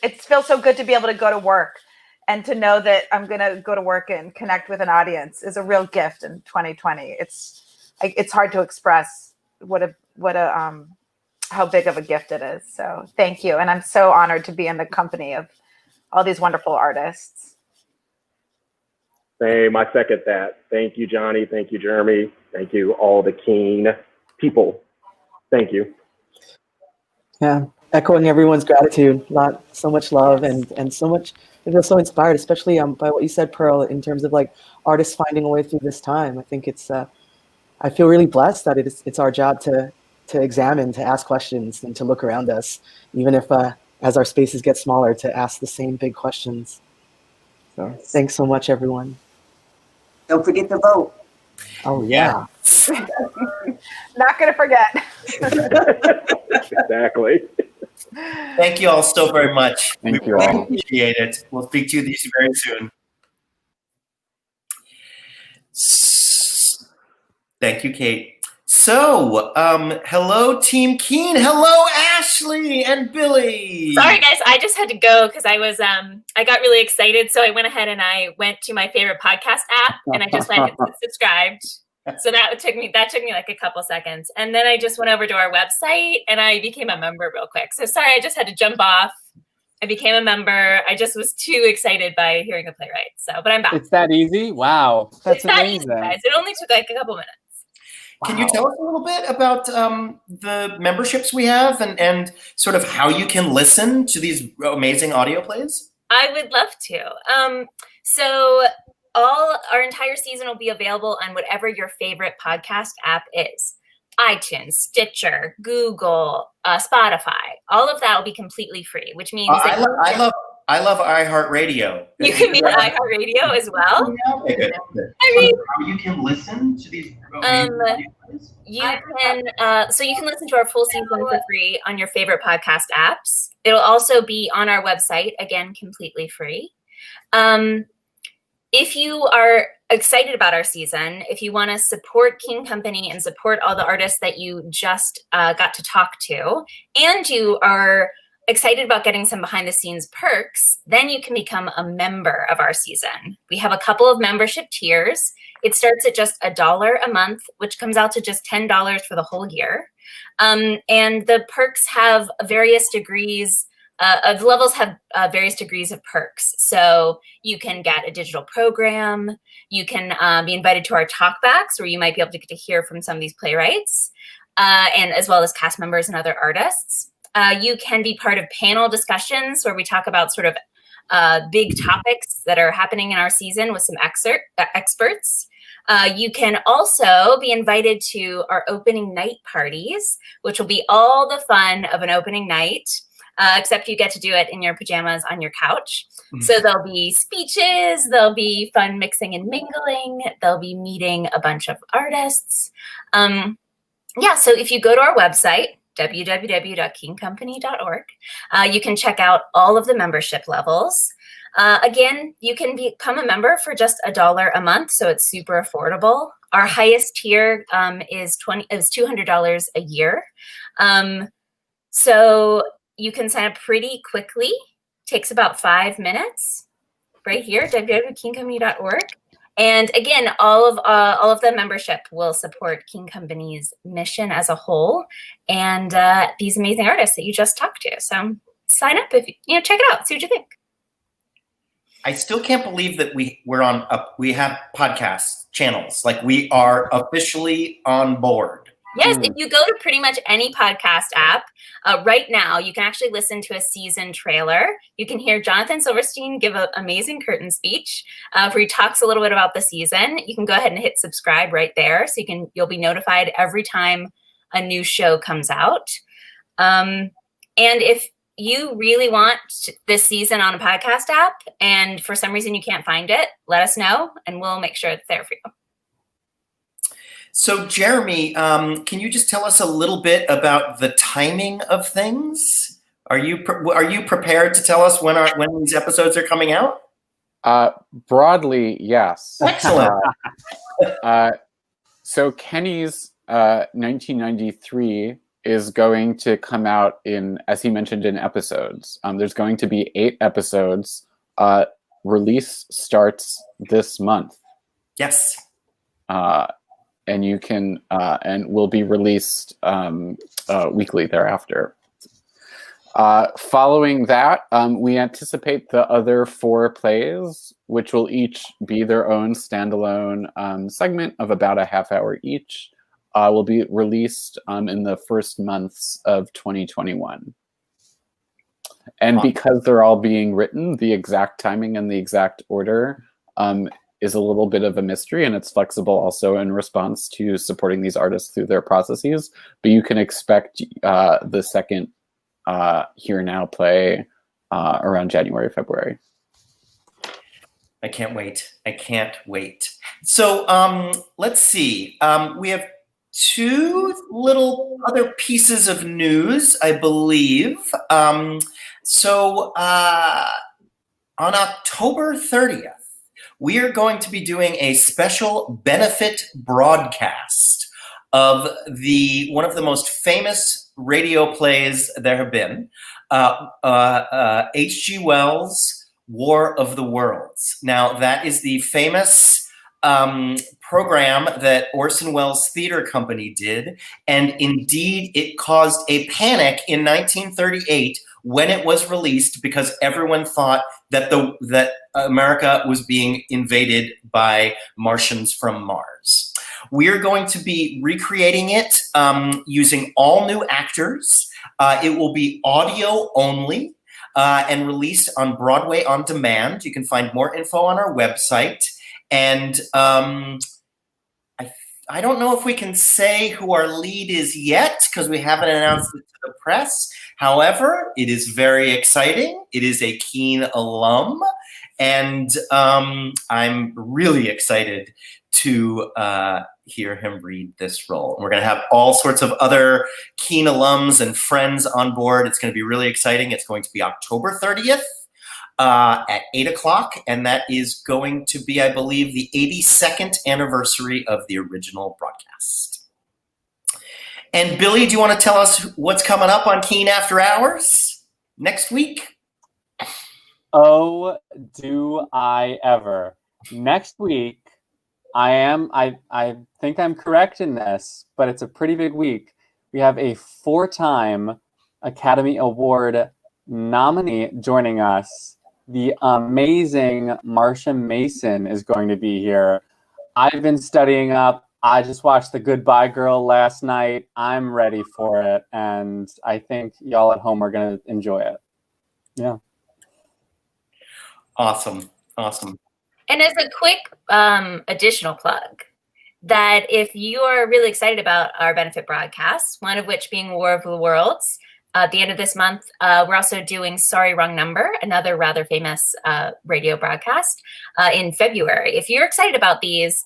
it feels so good to be able to go to work and to know that I'm going to go to work and connect with an audience is a real gift in 2020. It's hard to express how big of a gift it is. So thank you. And I'm so honored to be in the company of all these wonderful artists. Same, I second that. Thank you, Johnny. Thank you, Jeremy. Thank you, all the Keen people. Thank you. Yeah, echoing everyone's gratitude. So much love and so much. I feel so inspired, especially by what you said, Pearl, in terms of like artists finding a way through this time. I think I feel really blessed that it's our job to examine, to ask questions, and to look around us, even if as our spaces get smaller, to ask the same big questions. So thanks so much, everyone. Don't forget to vote. Oh yeah. Not going to forget. Exactly. Thank you all so very much. Thank We you really all. appreciate it. We'll speak to you very soon. Thank you, Kate. So, hello, Team Keen. Hello, Ashley and Billy. Sorry, guys. I just had to go because I was I got really excited, so I went ahead and I went to my favorite podcast app and I just went and subscribed. So that took me like a couple seconds, and then I just went over to our website and I became a member real quick. So sorry, I just had to jump off. I became a member. I just was too excited by hearing the playwright. So, but I'm back. It's that easy? Wow, that's it's that amazing. easy, guys. It only took like a couple minutes. Can you tell us a little bit about the memberships we have and sort of how you can listen to these amazing audio plays? I would love to. So our entire season will be available on whatever your favorite podcast app is. iTunes, Stitcher, Google, Spotify. All of that will be completely free, which means I love iHeartRadio. You can be on iHeartRadio as well. Okay, good. I mean, how you can listen to these? You can listen to our full season for free on your favorite podcast apps. It'll also be on our website, again, completely free. If you are excited about our season, if you want to support King Company and support all the artists that you just got to talk to, and you are excited about getting some behind the scenes perks, then you can become a member of our season. We have a couple of membership tiers. It starts at just $1 a month, which comes out to just $10 for the whole year. And the perks have various degrees of levels have various degrees of perks. So you can get a digital program. You can be invited to our talkbacks where you might be able to get to hear from some of these playwrights. and as well as cast members and other artists. You can be part of panel discussions where we talk about sort of big topics that are happening in our season with some experts. You can also be invited to our opening night parties, which will be all the fun of an opening night, except you get to do it in your pajamas on your couch. So there'll be speeches, there'll be fun mixing and mingling, there'll be meeting a bunch of artists. Yeah, so if you go to our website, www.kingcompany.org, you can check out all of the membership levels. Again, you can become a member for just $1 a month, so it's super affordable. Our highest tier is $200 a year. So you can sign up pretty quickly. Takes about 5 minutes. Right here, www.kingcompany.org. And again, all of the membership will support King Company's mission as a whole, and these amazing artists that you just talked to. So sign up if check it out, see what you think. I still can't believe that we have podcast channels. Like, we are officially on board. Yes, if you go to pretty much any podcast app right now, you can actually listen to a season trailer. You can hear Jonathan Silverstein give an amazing curtain speech where he talks a little bit about the season. You can go ahead and hit subscribe right there, so you'll be notified every time a new show comes out. And if you really want this season on a podcast app, and for some reason you can't find it, let us know, and we'll make sure it's there for you. So, Jeremy, can you just tell us a little bit about the timing of things? Are you prepared to tell us when these episodes are coming out? Broadly, yes. Excellent. So Kenny's 1993 is going to come out as he mentioned, in episodes. There's going to be 8 episodes. Release starts this month. Yes. And you can and will be released weekly thereafter. Following that, we anticipate the other 4 plays, which will each be their own standalone segment of about a half hour each, will be released in the first months of 2021. And because they're all being written, the exact timing and the exact order is a little bit of a mystery, and it's flexible also in response to supporting these artists through their processes. But you can expect the second Here Now play around January, February. I can't wait. So let's see. We have 2 little other pieces of news, I believe. So on October 30th, we are going to be doing a special benefit broadcast of one of the most famous radio plays there have been, H.G. Wells' War of the Worlds. Now, that is the famous program that Orson Welles Theater Company did, and indeed it caused a panic in 1938 when it was released, because everyone thought that America was being invaded by Martians from Mars. We are going to be recreating it using all new actors. It will be audio only and released on Broadway on demand. You can find more info on our website. And I don't know if we can say who our lead is yet, because we haven't announced it to the press. However, it is very exciting. It is a Keene alum, and I'm really excited to hear him read this role. We're going to have all sorts of other Keene alums and friends on board. It's going to be really exciting. It's going to be October 30th. At 8 o'clock, and that is going to be, I believe, the 82nd anniversary of the original broadcast. And Billy, do you want to tell us what's coming up on Keene After Hours next week? Oh, do I ever. Next week, I think I'm correct in this, but it's a pretty big week. We have a 4-time Academy Award nominee joining us. The amazing Marsha Mason is going to be here. I've been studying up I just watched The Goodbye Girl last night. I'm ready for it, and I think y'all at home are going to enjoy it. Yeah. Awesome. Awesome. And as a quick additional plug, that if you are really excited about our benefit broadcasts, one of which being War of the Worlds, at the end of this month, we're also doing Sorry Wrong Number, another rather famous radio broadcast in February. If you're excited about these,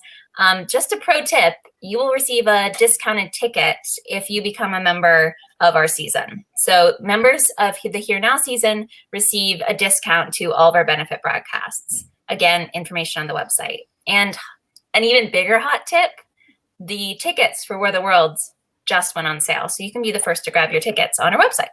just a pro tip, you will receive a discounted ticket if you become a member of our season. So members of the Here Now season receive a discount to all of our benefit broadcasts. Again, information on the website. And an even bigger hot tip, the tickets for War of the Worlds just went on sale. So you can be the first to grab your tickets on our website.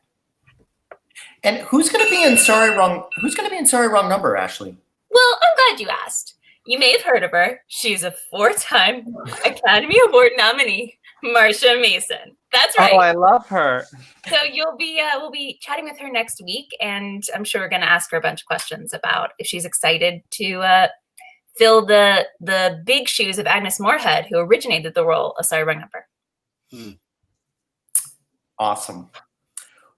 And who's going to be in Sorry Wrong Number, Ashley? Well, I'm glad you asked. You may have heard of her. She's a 4-time Academy Award nominee, Marsha Mason. That's right. Oh, I love her. So we'll be chatting with her next week, and I'm sure we're going to ask her a bunch of questions about if she's excited to fill the big shoes of Agnes Moorehead, who originated the role of Sorry Wrong Number. Awesome.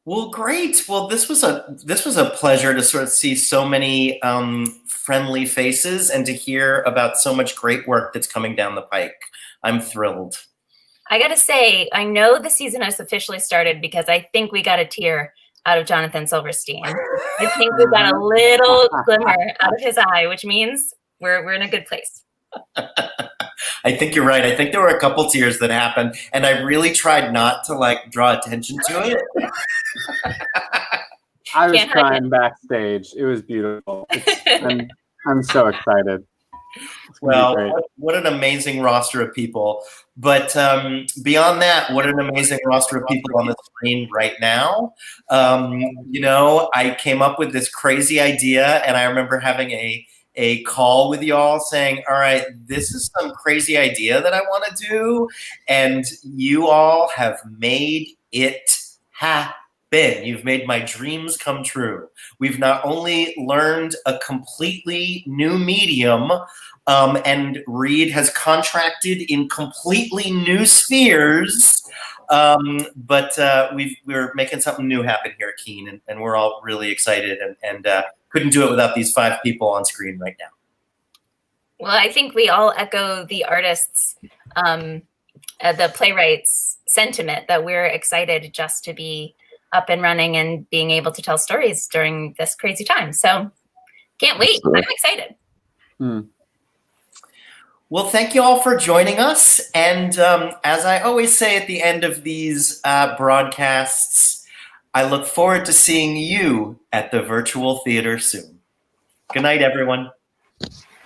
Well, great. Well, this was a pleasure to sort of see so many friendly faces and to hear about so much great work that's coming down the pike. I'm thrilled. I got to say, I know the season has officially started because I think we got a tear out of Jonathan Silverstein. I think we got a little glimmer out of his eye, which means we're in a good place. I think you're right. I think there were a couple tears that happened, and I really tried not to draw attention to it. I was crying backstage. It was beautiful. I'm so excited. Well, what an amazing roster of people. But beyond that, what an amazing roster of people on the screen right now. I came up with this crazy idea, and I remember having a call with y'all saying, all right, this is some crazy idea that I want to do. And you all have made it happen. You've made my dreams come true. We've not only learned a completely new medium, and Reed has contracted in completely new spheres, but we're making something new happen here at Keen, and we're all really excited and couldn't do it without these 5 people on screen right now. Well, I think we all echo the artists, the playwrights' sentiment that we're excited just to be up and running and being able to tell stories during this crazy time. So can't wait. I'm excited. Well, thank you all for joining us. And as I always say at the end of these broadcasts, I look forward to seeing you at the virtual theater soon. Good night, everyone.